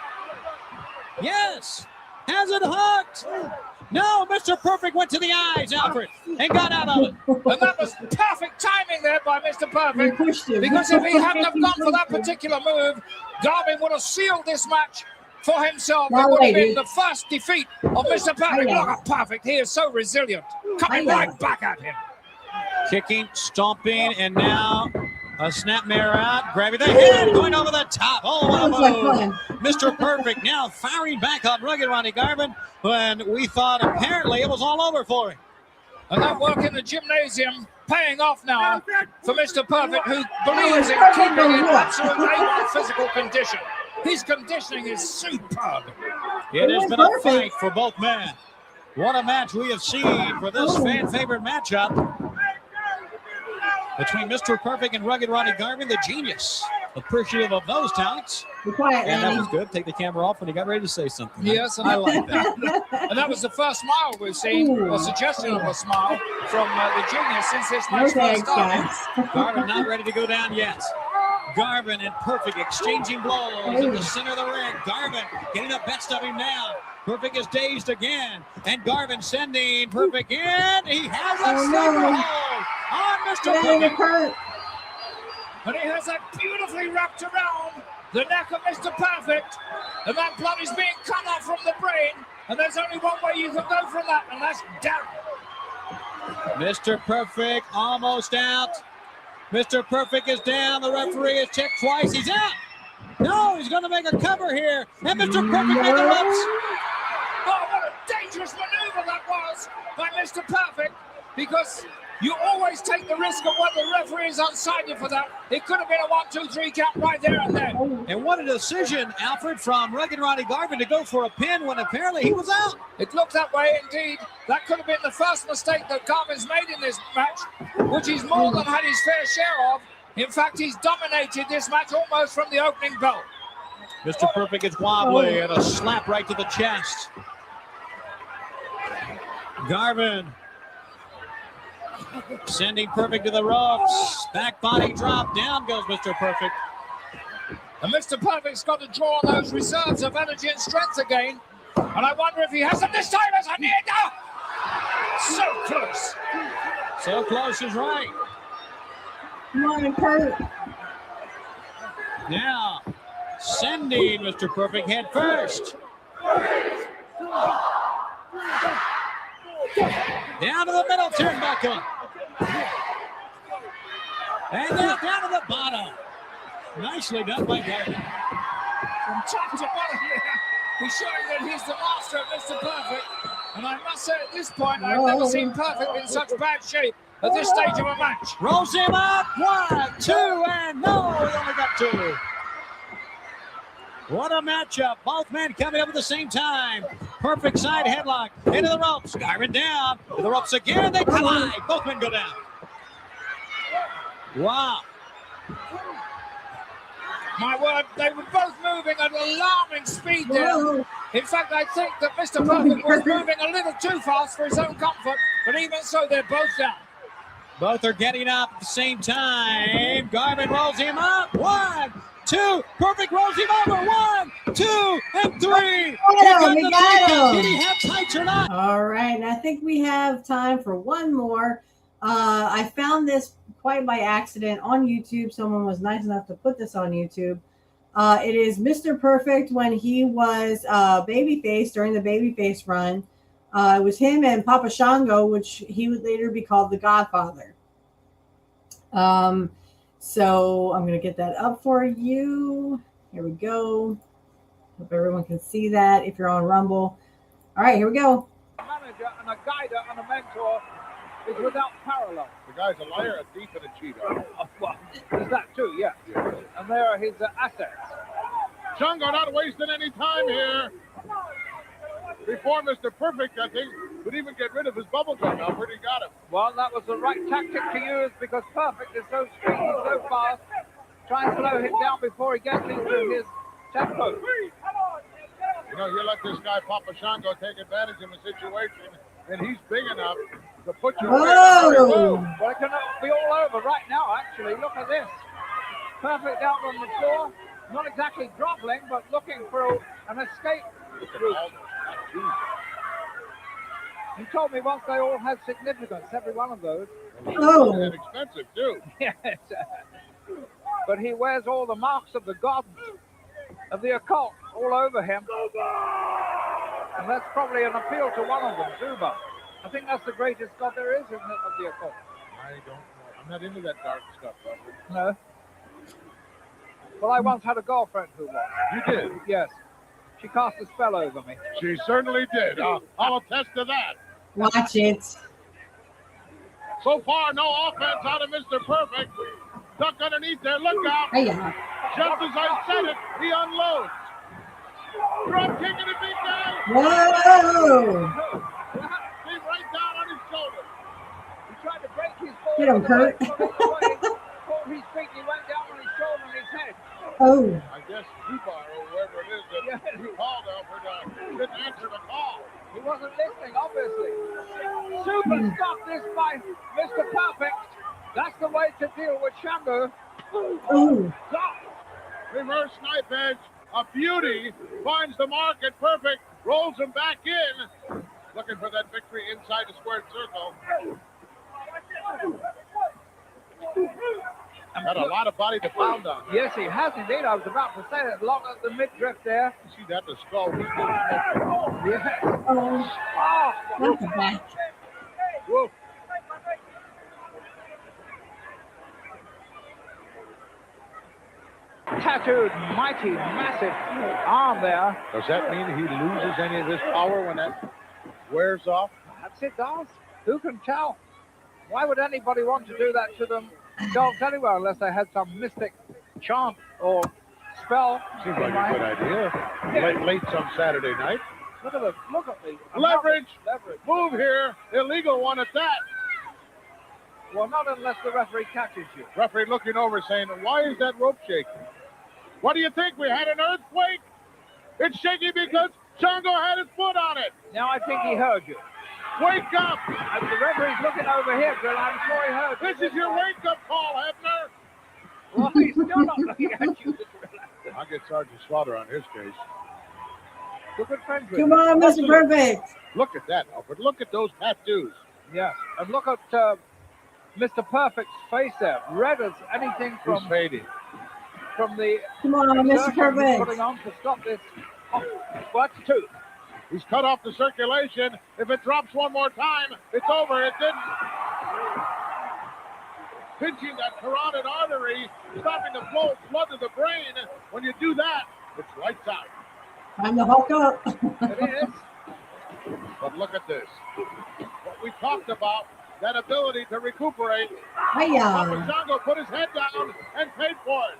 Yes. Has it hooked? No, Mr. Perfect went to the eyes, Alfred, and got out of it. And that was perfect timing there by Mr. Perfect. Because if he hadn't have gone for that particular move, Garvin would have sealed this match for himself. It would have been the first defeat of Mr. Perfect. Look at Perfect. He is so resilient. Coming right back at him. Kicking, stomping, and now a snapmare out, grabbing the head, going over the top. Oh, what a move. Mr. Perfect now firing back on Rugged Ronnie Garvin when we thought apparently it was all over for him. And that work in the gymnasium paying off now for Mr. Perfect, who believes in keeping in absolute A1 physical condition. His conditioning is superb. It has been a fight for both men. What a match we have seen for this fan-favorite matchup between Mr. Perfect and Rugged Ronnie Garvin, the genius. Appreciative of those talents. And that was good. Take the camera off when he got ready to say something. Yes, and I like that. And that was the first smile we've seen, or suggestion of a smile from the genius since this match first started. Garvin not ready to go down yet. Garvin and Perfect exchanging blows in the center of the ring. Garvin getting the best of him now. Perfect is dazed again. And Garvin sending Perfect in. He has a sleeper hold on Mr. Perfect. And he has that beautifully wrapped around the neck of Mr. Perfect. And that blood is being cut off from the brain. And there's only one way you can go from that, and that's down. Mr. Perfect almost out. Mr. Perfect is down. The referee has checked twice. He's out. No, he's going to make a cover here. And Mr. Perfect made the ropes. Oh, what a dangerous maneuver that was by Mr. Perfect. Because you always take the risk of what the referee is onside you for that. It could have been a 1, 2, 3 count right there and then. And what a decision, Alfred, from Rugged Ronnie Garvin to go for a pin when apparently he was out. It looked that way indeed. That could have been the first mistake that Garvin's made in this match, which he's more than had his fair share of. In fact, he's dominated this match almost from the opening bell. Mr. Perfect is wobbly and a slap right to the chest. Garvin sending Perfect to the ropes. Back body drop. Down goes Mr. Perfect. And Mr. Perfect's got to draw on those reserves of energy and strength again. And I wonder if he has them this time as a near. So close. So close is right. Come on, Kurt. Now, sending Mr. Perfect head first. Down to the middle turnbuckle. And now down to the bottom. Nicely done by Garvin. From top to bottom there, he's showing that he's the master of Mr. Perfect. And I must say, at this point, I've never seen Perfect in such bad shape at this stage of a match. Rolls him up. 1, 2, and no, he only got 2. What a matchup. Both men coming up at the same time. Perfect side headlock. Into the ropes. Garvin down. To the ropes again. They collide. Both men go down. Wow. My word, they were both moving at alarming speed there. In fact, I think that Mr. Perfect was moving a little too fast for his own comfort, but even so, they're both down. Both are getting up at the same time. Garvin rolls him up. 1, 2. Perfect rolls him over. 1, 2, and 3. We got him. Did he have tights or not? All right, and I think we have time for one more. I found this quite by accident on YouTube. Someone was nice enough to put this on YouTube. It is Mr. Perfect when he was babyface during the babyface run. It was him and Papa Shango, which he would later be called the Godfather. So I'm going to get that up for you. Here we go. Hope everyone can see that if you're on Rumble. All right, here we go. A manager and a guider and a mentor is without parallel. The guy's a liar, a thief, and a cheater. Oh, well, there's that too, yeah. And there are his assets. Shango not wasting any time here. Before Mr. Perfect, I think, would even get rid of his bubble gum. Alfred, he got him. Well, that was the right tactic to use because Perfect is so streaky, so fast. Try and slow him down before he gets into his tempo. You know, you let this guy, Papa Shango, take advantage of a situation, and he's big enough to put you Whoa! Well, it can be all over right now, actually. Look at this. Perfect out on the floor. Not exactly groveling, but looking for an escape route. He told me once they all had significance, every one of those. Oh. And expensive, too. Yes. But he wears all the marks of the gods, of the occult, all over him. And that's probably an appeal to one of them, Zuba. I think that's the greatest god there is, isn't it, of the occult? I don't know. I'm not into that dark stuff, Alfred. No. Well, I once had a girlfriend who was. You did? Yes. She cast a spell over me. She certainly did. I'll attest to that. Watch it. So far, no offense out of Mr. Perfect. Duck underneath there. Look out. Hiya. Just as I said it, he unloads. Drop kick in the big guy. Whoa. He's right down on his shoulder. He tried to break his fall. Get him, Kurt. Caught his feet, he went down on his shoulder and his head. Oh. I guess Zubar or whoever it is that he called Alfred didn't answer the call. He wasn't listening, obviously. Super stopped this by Mr. Perfect. That's the way to deal with Shango. Oh. Reverse knife edge. A beauty. Finds the mark at Perfect. Rolls him back in. Looking for that victory inside the squared circle. Got a lot of body to pound on. Yes, he has indeed. I was about to say that long at the midriff there. You see that? The skull. Yes. Oh. Not the back. Whoa. Tattooed, mighty, massive arm there. Does that mean he loses any of his power when that wears off? Perhaps it does. Who can tell? Why would anybody want to do that to themselves anywhere unless they had some mystic chant or spell? Seems like a good idea. Late some Saturday night. Look at the Leverage. Leverage. Move here. Illegal one at that. Well, not unless the referee catches you. Referee looking over saying, why is that rope shaking? What do you think? We had an earthquake? It's shaky because Shango had his foot on it. Now I think he heard you. Wake up! And the referee's looking over here, Bill. I'm sure he heard you. This is your wake-up call, Hebner. Well, he's still not looking at you. I'll get Sergeant Slaughter on his case. Look at friends. Come on, Mr. Perfect. Look at that, Alfred. Look at those tattoos. Yeah, and look at Mr. Perfect's face there. Red as anything He's fading. from the Come on, Mr. exertion he's Perfect. putting on to stop this What's 2? He's cut off the circulation. If it drops one more time, it's over. It didn't. Pinching that carotid artery, stopping the blood to the brain. When you do that, it's lights out. Time to hulk up. It is. But look at this. What we talked about, that ability to recuperate. Hiya. Papa Shango put his head down and paid for it.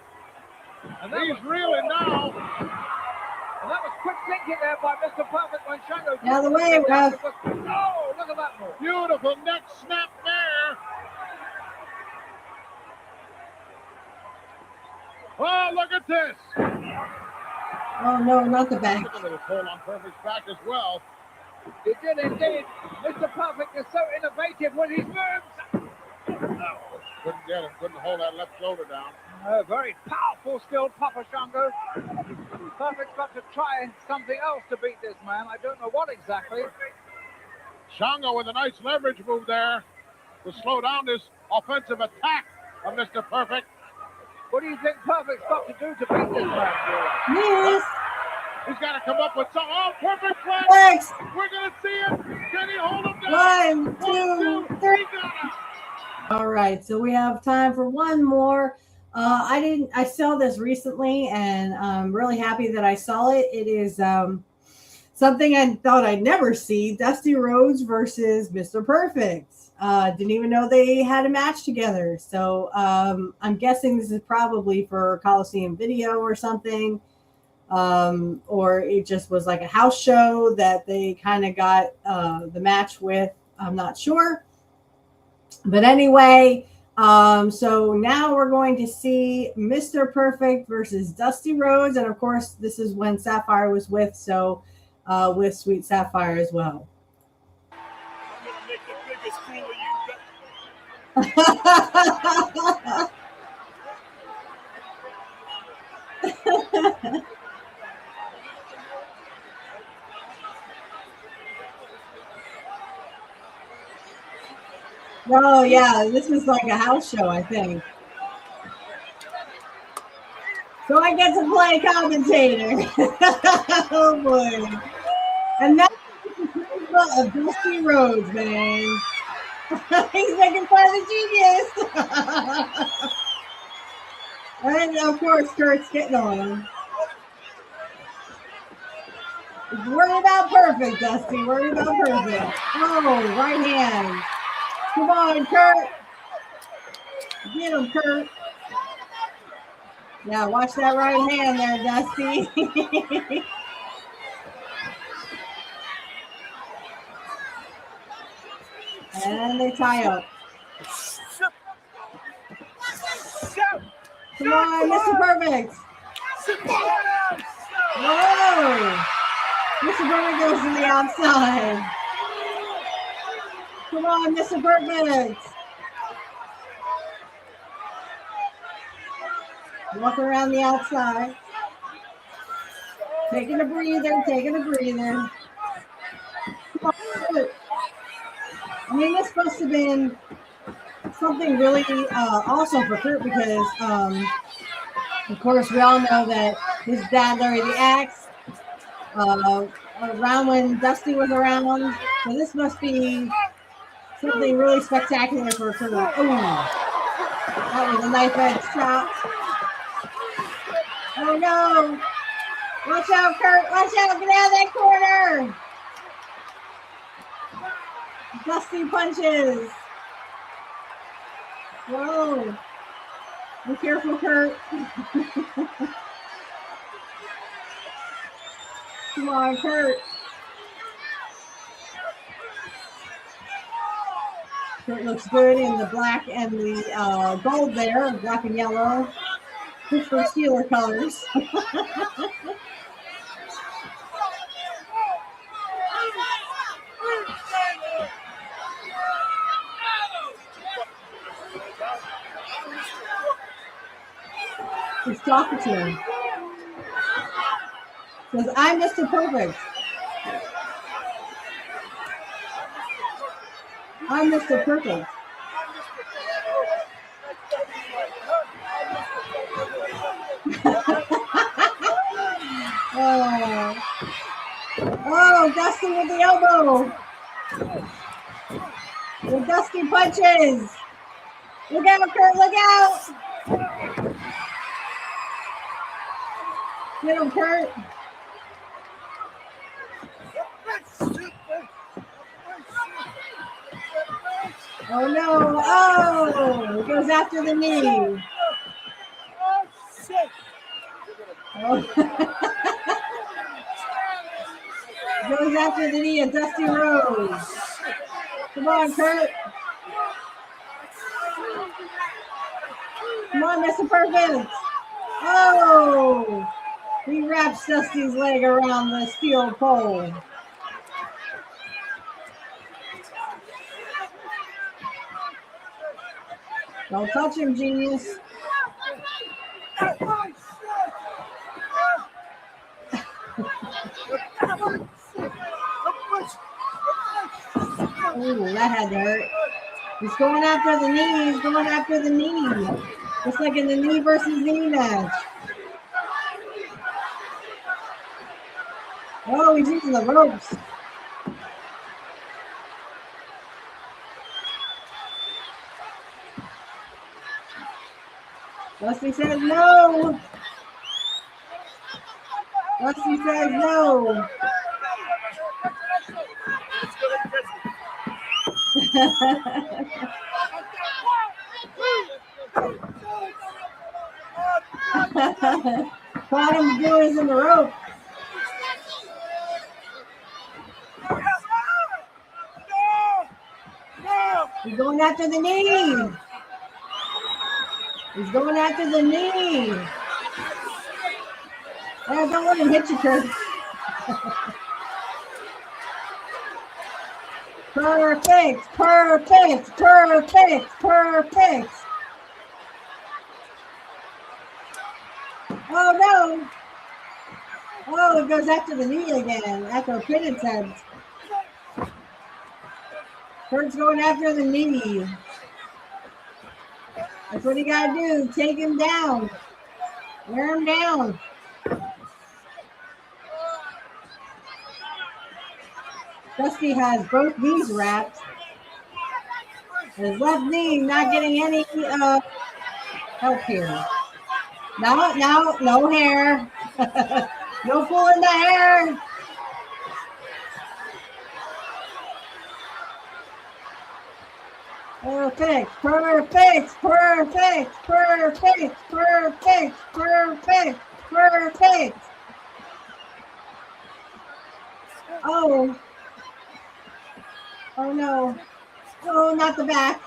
And he's reeling now. And that was quick thinking there by Mr. Perfect when Shango. Out of the way, ref. Oh, look at that move. Beautiful neck snap there. Oh, look at this. Oh, no, not the back. Look at the pull on Perfect's back as well. He did indeed. Mr. Perfect is so innovative when he moves. Couldn't get him. Couldn't hold that left shoulder down. Very powerful, skilled Papa Shango. Perfect's got to try something else to beat this man. I don't know what exactly. Shango with a nice leverage move there to slow down this offensive attack of Mr. Perfect. What do you think Perfect's got to do to beat this man? Yes. He's got to come up with some. Oh, Perfect flag. Thanks. We're going to see it. Can he hold him down? 1, 2, 3. All right, so we have time for one more. I saw this recently, and I'm really happy that I saw it. It is something I thought I'd never see: Dusty Rhodes versus Mr. Perfect. Didn't even know they had a match together. So I'm guessing this is probably for Coliseum Video or something, or it just was like a house show that they kind of got the match with. I'm not sure. But anyway, so now we're going to see Mr. Perfect versus Dusty Rhodes. And of course, this is when Sapphire was with, so with Sweet Sapphire as well. I'm going to make the biggest fool of you. Oh, yeah, this was like a house show, I think. So I get to play commentator. Oh, boy. And that's the of Dusty Rhodes, man. He's making fun of the genius. And, of course, Curt's getting on him. Worry about Perfect, Dusty. Worry about Perfect. Oh, right hand. Come on, Curt. Get him, Curt. Now, watch that right hand there, Dusty. And they tie up. Come on, Mr. Perfect. Whoa. Mr. Perfect goes to the outside. Come on, Mr. Perfect. Walk around the outside. Taking a breather, taking a breather. I mean, this must have been something really awesome for Curt because, of course, we all know that his dad, Larry the Axe, around when Dusty was around. So this must be something really spectacular for Curt. Ooh, that was a knife edge chop. Oh no! Watch out, Curt! Watch out! Get out of that corner! Dusty punches. Whoa! Be careful, Curt. Come on, Curt. Curt looks good in the black and the gold there, black and yellow. Pittsburgh Steeler colors. He's talking to him. Says, I'm Mr. Perfect. I'm Mr. Perfect. Oh. Oh, Dusty with the elbow. The Dusty punches. Look out, Curt, look out. Get him, Curt. Oh no, oh, he goes after the knee. Oh. Goes after the knee of Dusty Rhodes. Come on, Curt. Come on, Mr. Perfect. Oh, he wraps Dusty's leg around the steel pole. Don't touch him, genius. Ooh, that had to hurt. He's going after the knee. He's going after the knee. Just like in the knee versus knee match. Oh, he's using the ropes. Dusty says no. Dusty says no. Caught him doing in the rope. He's going after the knee. He's going after the knee. Oh, don't let him hit you, Curt. Perfect, perfect, perfect, perfect. Oh no. Oh, it goes after the knee again, after a pin attempt. Curt's going after the knee. That's what you gotta do. Take him down. Wear him down. Dusty has both knees wrapped. His left knee not getting any help here. No hair. No pulling the hair. Perfect, perfect, perfect, perfect, perfect, perfect, perfect. Oh. Oh no. Oh, not the back.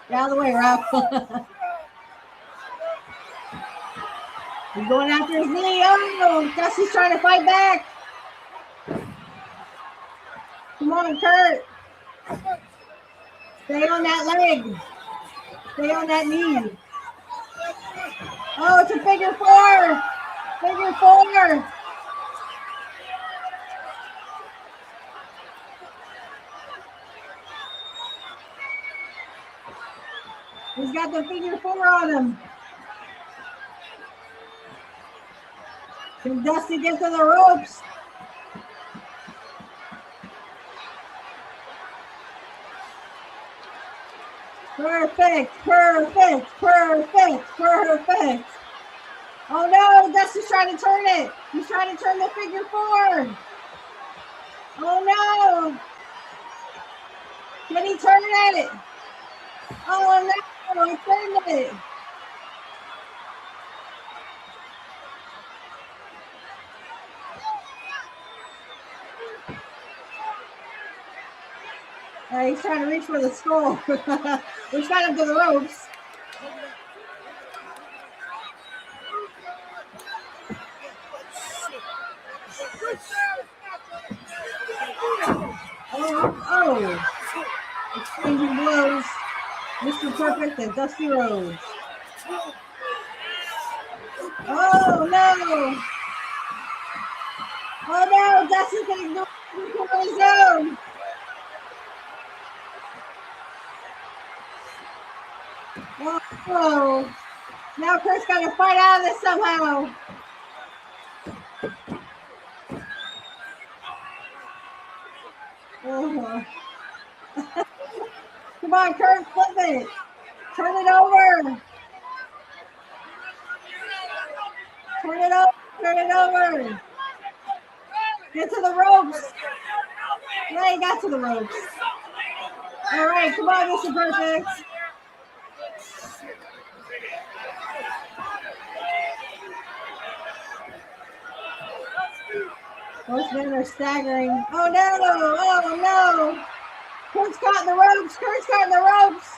Get out of the way, Ralph. He's going after his knee. Oh no. Dusty's trying to fight back. Come on, Curt. Stay on that leg. Stay on that knee. Oh, it's a figure four. Figure four. He's got the figure four on him. Can Dusty get to the ropes? Perfect, perfect, perfect, perfect. Oh no, Dusty's trying to turn it. He's trying to turn the figure four. Oh no. Can he turn it? Oh no, he turned it. He's trying to reach for the skull. He's got him to the ropes. Oh. Exchanging blows. Mr. Perfect and Dusty Rhodes. Oh no. Oh no, Dusty's going to do it on his own. Oh, now Curt's got to fight out of this somehow. Oh. Come on, Curt, flip it. Turn it over. Turn it over. Turn it over. Get to the ropes. Yeah, he got to the ropes. All right, come on, Mr. Perfect. Both men are staggering. Oh no! Oh no! Curt's caught in the ropes. Curt's caught in the ropes.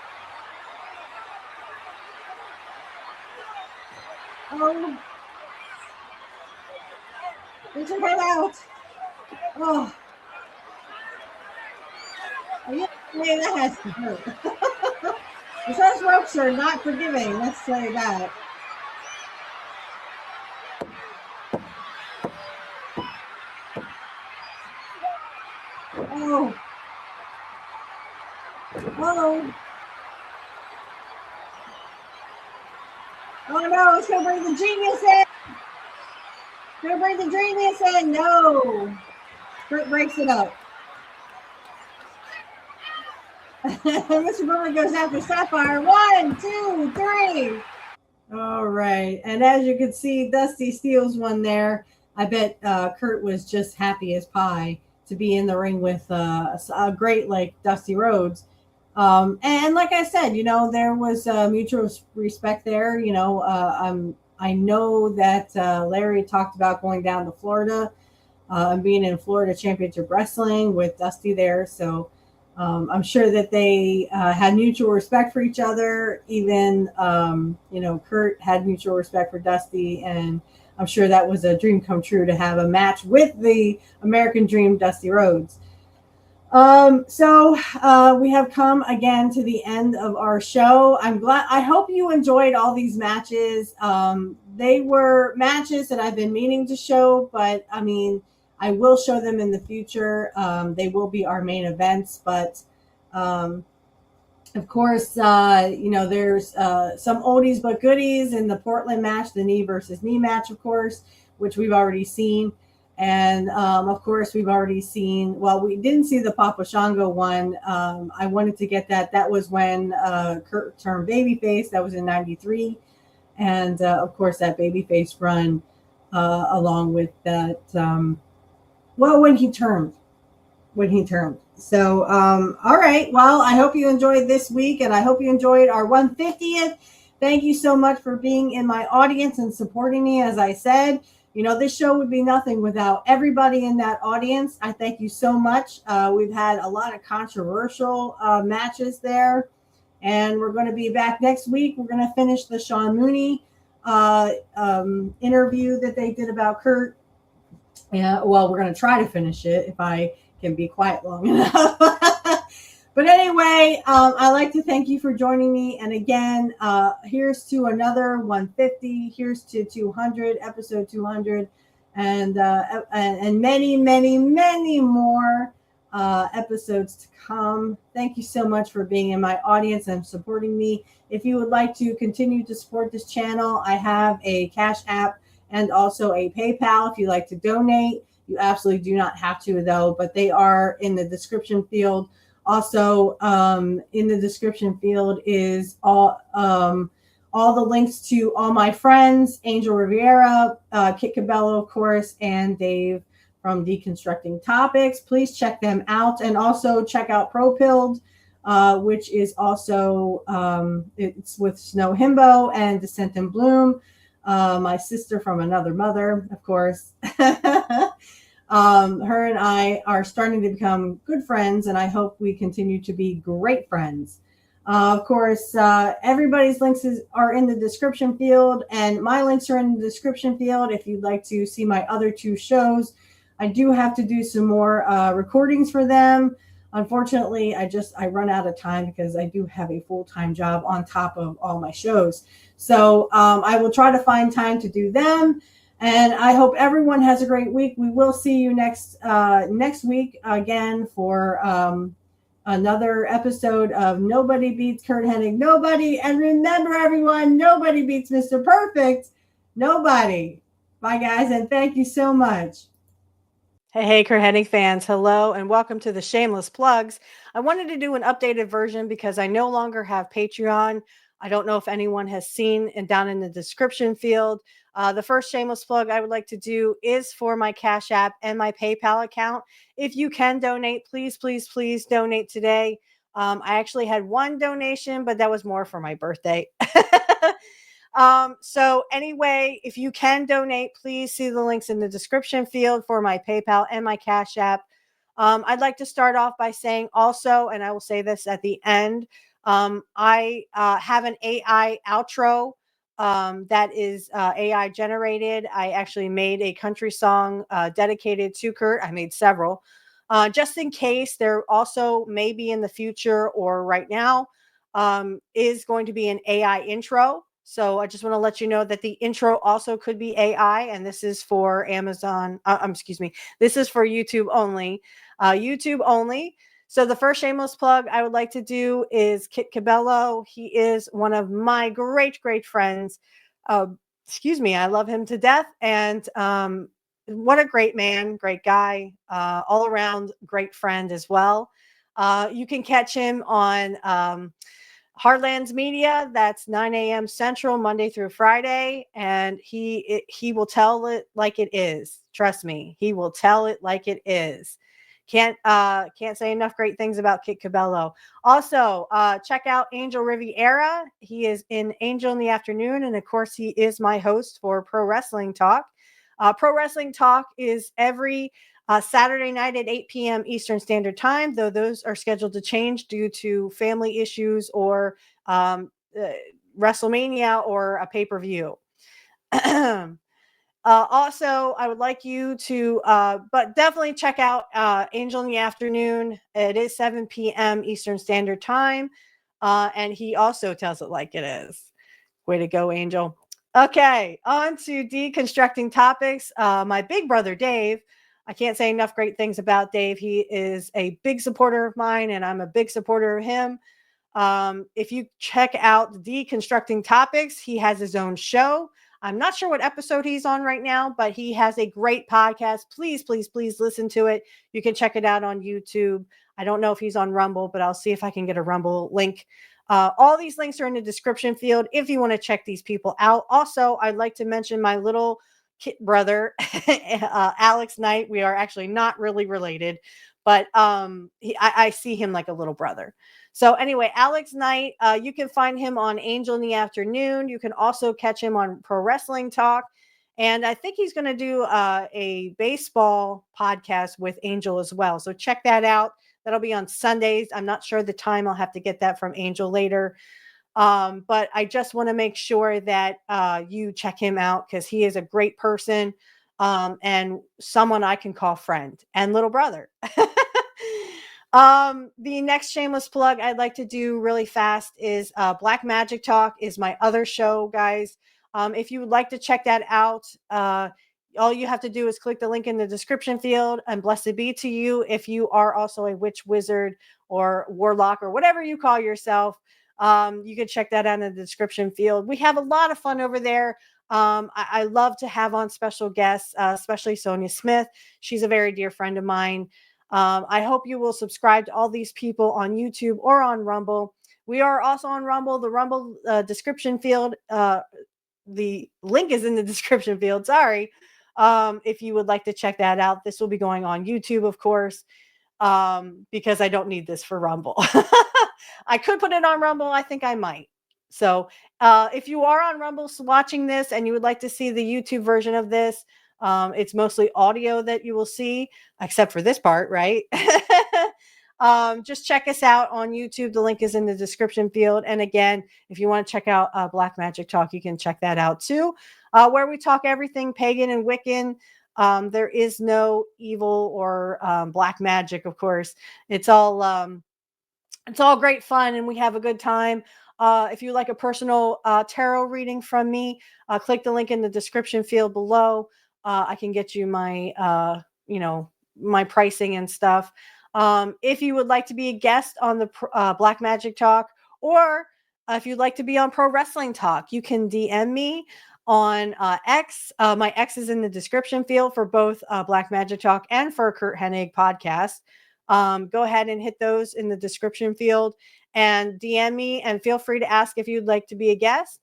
Oh. Get your head out. Oh. Yeah, that has to hurt. Those ropes are not forgiving, let's say that. Oh. Oh. Oh no, it's gonna bring the genius in. It's gonna bring the genius in. No. Curt breaks it up. Mr. Boomer goes after Sapphire. 1, 2, 3. All right. And as you can see, Dusty steals one there. I bet Curt was just happy as pie to be in the ring with a great like Dusty Rhodes. And like I said, there was mutual respect there. I know that Larry talked about going down to Florida and being in Florida Championship Wrestling with Dusty there. So I'm sure that they had mutual respect for each other. Even, Curt had mutual respect for Dusty. And I'm sure that was a dream come true to have a match with the American Dream, Dusty Rhodes. So we have come again to the end of our show. I hope you enjoyed all these matches. They were matches that I've been meaning to show, but I mean, I will show them in the future. They will be our main events, but of course, there's some oldies but goodies in the Portland match, the knee versus knee match, of course, which we've already seen. And of course, we've already seen, well, we didn't see the Papa Shango one. I wanted to get that. That was when Curt turned babyface. That was in '93. And of course, that babyface run along with that, when he turned. So, all right. Well, I hope you enjoyed this week and I hope you enjoyed our 150th. Thank you so much for being in my audience and supporting me. As I said, this show would be nothing without everybody in that audience. I thank you so much. We've had a lot of controversial matches there, and we're going to be back next week. We're going to finish the Sean Mooney interview that they did about Curt. Yeah, well, we're going to try to finish it if I can be quiet long enough. But anyway, I'd like to thank you for joining me. And again, here's to another 150. Here's to 200, episode 200, and many, many, many more episodes to come. Thank you so much for being in my audience and supporting me. If you would like to continue to support this channel, I have a Cash App and also a PayPal if you'd like to donate. You absolutely do not have to, though, but they are in the description field. Also, in the description field is all the links to all my friends, Angel Riviera, Kit Cabello, of course, and Dave from Deconstructing Topics. Please check them out, and also check out ProPilled, which is also it's with Snow Himbo and Descent in Bloom, my sister from another mother, of course. Her and I are starting to become good friends, and I hope we continue to be great friends. Of course, everybody's links are in the description field, and my links are in the description field if you'd like to see my other two shows. I do have to do some more recordings for them. Unfortunately, I run out of time because I do have a full-time job on top of all my shows. So I will try to find time to do them. And I hope everyone has a great week. We will see you next week again for another episode of Nobody Beats Curt Hennig. Nobody. And remember, everyone, nobody beats Mr. Perfect. Nobody. Bye, guys, and thank you so much. Hey, Curt Hennig fans, hello and welcome to the Shameless Plugs. I wanted to do an updated version because I no longer have Patreon. I don't know if anyone has seen and down in the description field. The first shameless plug I would like to do is for my Cash App and my PayPal account. If you can donate, please, please, please donate today. I actually had one donation, but that was more for my birthday. So anyway, if you can donate, please see the links in the description field for my PayPal and my Cash App. I'd like to start off by saying also, and I will say this at the end, I have an AI outro that is AI generated. I actually made a country song dedicated to Curt. I made several. Just in case there also maybe in the future or right now is going to be an AI intro. So I just want to let you know that the intro also could be AI, and this is for Amazon. Excuse me. This is for YouTube only. YouTube only. So the first shameless plug I would like to do is Kit Cabello. He is one of my great, great friends. Excuse me. I love him to death. And what a great man, great guy, all around great friend as well. You can catch him on Heartlands Media. That's 9 a.m. Central, Monday through Friday, and he will tell it like it is. Trust me, he will tell it like it is. Can't say enough great things about Kit Cabello. Also, check out Angel Riviera. He is in Angel in the Afternoon, and of course, he is my host for Pro Wrestling Talk. Pro Wrestling Talk is every Saturday night at 8 p.m. Eastern Standard Time, though those are scheduled to change due to family issues or WrestleMania or a pay-per-view. Also, I would like you to, but definitely check out Angel in the Afternoon. It is 7 p.m. Eastern Standard Time, and he also tells it like it is. Way to go, Angel. Okay, on to deconstructing topics. My big brother, Dave. I can't say enough great things about Dave. He is a big supporter of mine, and I'm a big supporter of him. If you check out Deconstructing Topics, he has his own show. I'm not sure what episode he's on right now, but he has a great podcast. Please, please, please listen to it. You can check it out on YouTube. I don't know if he's on Rumble, but I'll see if I can get a Rumble link. All these links are in the description field if you want to check these people out. Also, I'd like to mention my little kid brother, Alex Knight. We are actually not really related, but I see him like a little brother. So anyway, Alex Knight, you can find him on Angel in the Afternoon. You can also catch him on Pro Wrestling Talk. And I think he's going to do a baseball podcast with Angel as well. So check that out. That'll be on Sundays. I'm not sure the time. I'll have to get that from Angel later. But I just want to make sure that you check him out because he is a great person and someone I can call friend and little brother. The next shameless plug I'd like to do really fast is Black Magic Talk is my other show, guys. If you would like to check that out, all you have to do is click the link in the description field, and blessed be to you if you are also a witch, wizard, or warlock, or whatever you call yourself. You can check that out in the description field. We have a lot of fun over there. I love to have on special guests, especially Sonia Smith. She's a very dear friend of mine. I hope you will subscribe to all these people on YouTube or on Rumble. We are also on Rumble. The Rumble description field, the link is in the description field. Sorry. If you would like to check that out, this will be going on YouTube, of course, because I don't need this for Rumble. I could put it on Rumble. I think I might. So if you are on Rumble watching this and you would like to see the YouTube version of this, it's mostly audio that you will see, except for this part, right? Just check us out on YouTube. The link is in the description field. And again, if you want to check out Black Magic Talk, you can check that out too, where we talk everything pagan and Wiccan. There is no evil or black magic, of course. It's all great fun, and we have a good time. If you like a personal tarot reading from me, click the link in the description field below. I can get you my, my pricing and stuff. If you would like to be a guest on the Black Magic Talk, or if you'd like to be on Pro Wrestling Talk, you can DM me. on X. My X is in the description field for both Black Magic Talk and for Curt Hennig podcast. Go ahead and hit those in the description field and DM me, and feel free to ask if you'd like to be a guest.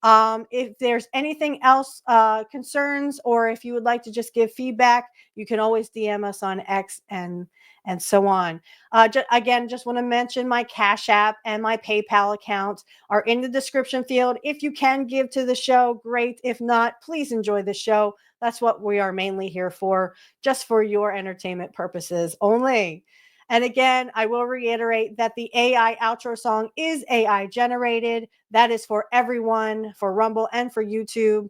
If there's anything else, concerns, or if you would like to just give feedback, you can always DM us on X and so on. Again, just want to mention my Cash App and my PayPal account are in the description field. If you can give to the show, great. If not, please enjoy the show. That's what we are mainly here for, just for your entertainment purposes only. And again, I will reiterate that the AI outro song is AI generated. That is for everyone, for Rumble and for YouTube.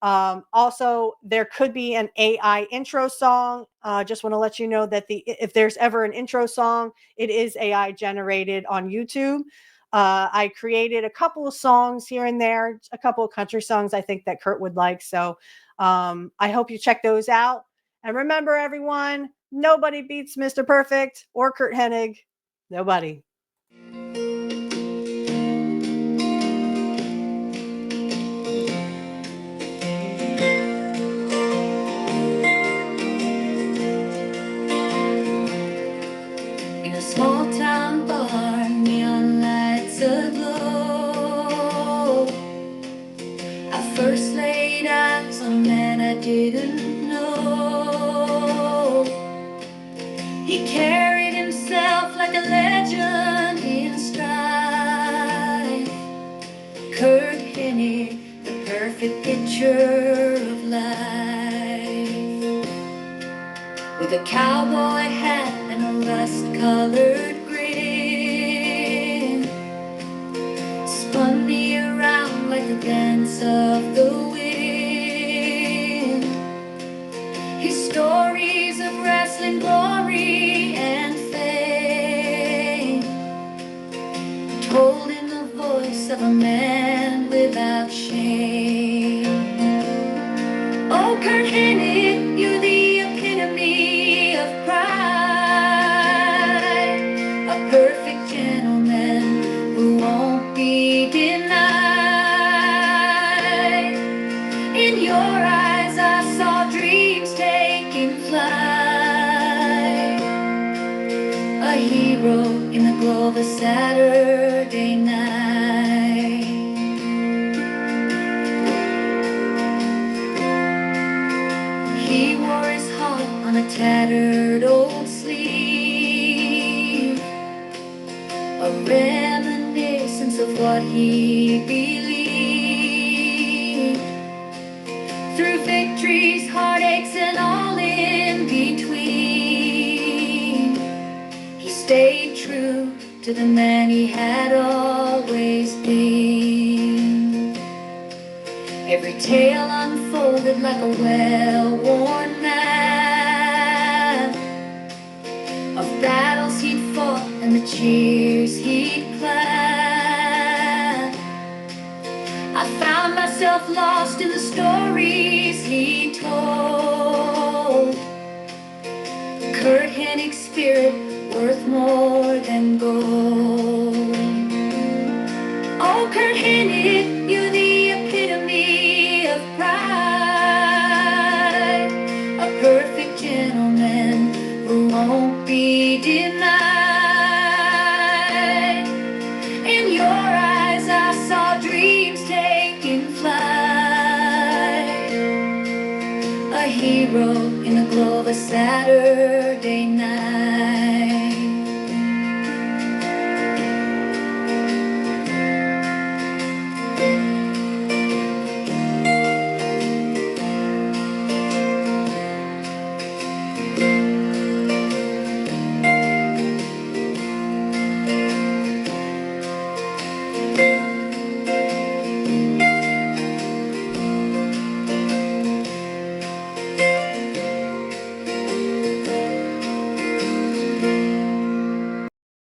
Also, there could be an AI intro song. Just want to let you know that if there's ever an intro song, it is AI generated on YouTube. I created a couple of songs here and there, a couple of country songs I think that Curt would like. So I hope you check those out. And remember, everyone, nobody beats Mr. Perfect or Curt Hennig. Nobody. In a small town bar, neon lights aglow. I first laid eyes on a man I didn't know. He carried himself like a legend in stride. Curt Hennig, the perfect picture of life. With a cowboy hat and a rust-colored grin, spun me around like a dance of the wind. His stories of wrestling glory and fame, told in the voice of a man without shame. Oh, Curt Hennig, you're the epitome of pride, a perfect gentleman who won't be denied. In your eyes I saw dreams taking flight, a hero in the glow of a Saturday night. He wore his heart on a tattered old sleeve, a reminiscence of what he believed. Through victories, heartaches, and all in between, he stayed true to the man he had always been. Every tale unfolded like a well-worn map of battles he'd fought and the cheers he'd clapped. I found myself lost in the stories he told. Curt Hennig's spirit worth more than gold. Oh, Curt Hennig, you're the epitome of pride, a perfect gentleman who won't be denied. In your eyes I saw dreams taking flight, a hero in the glow of a Saturday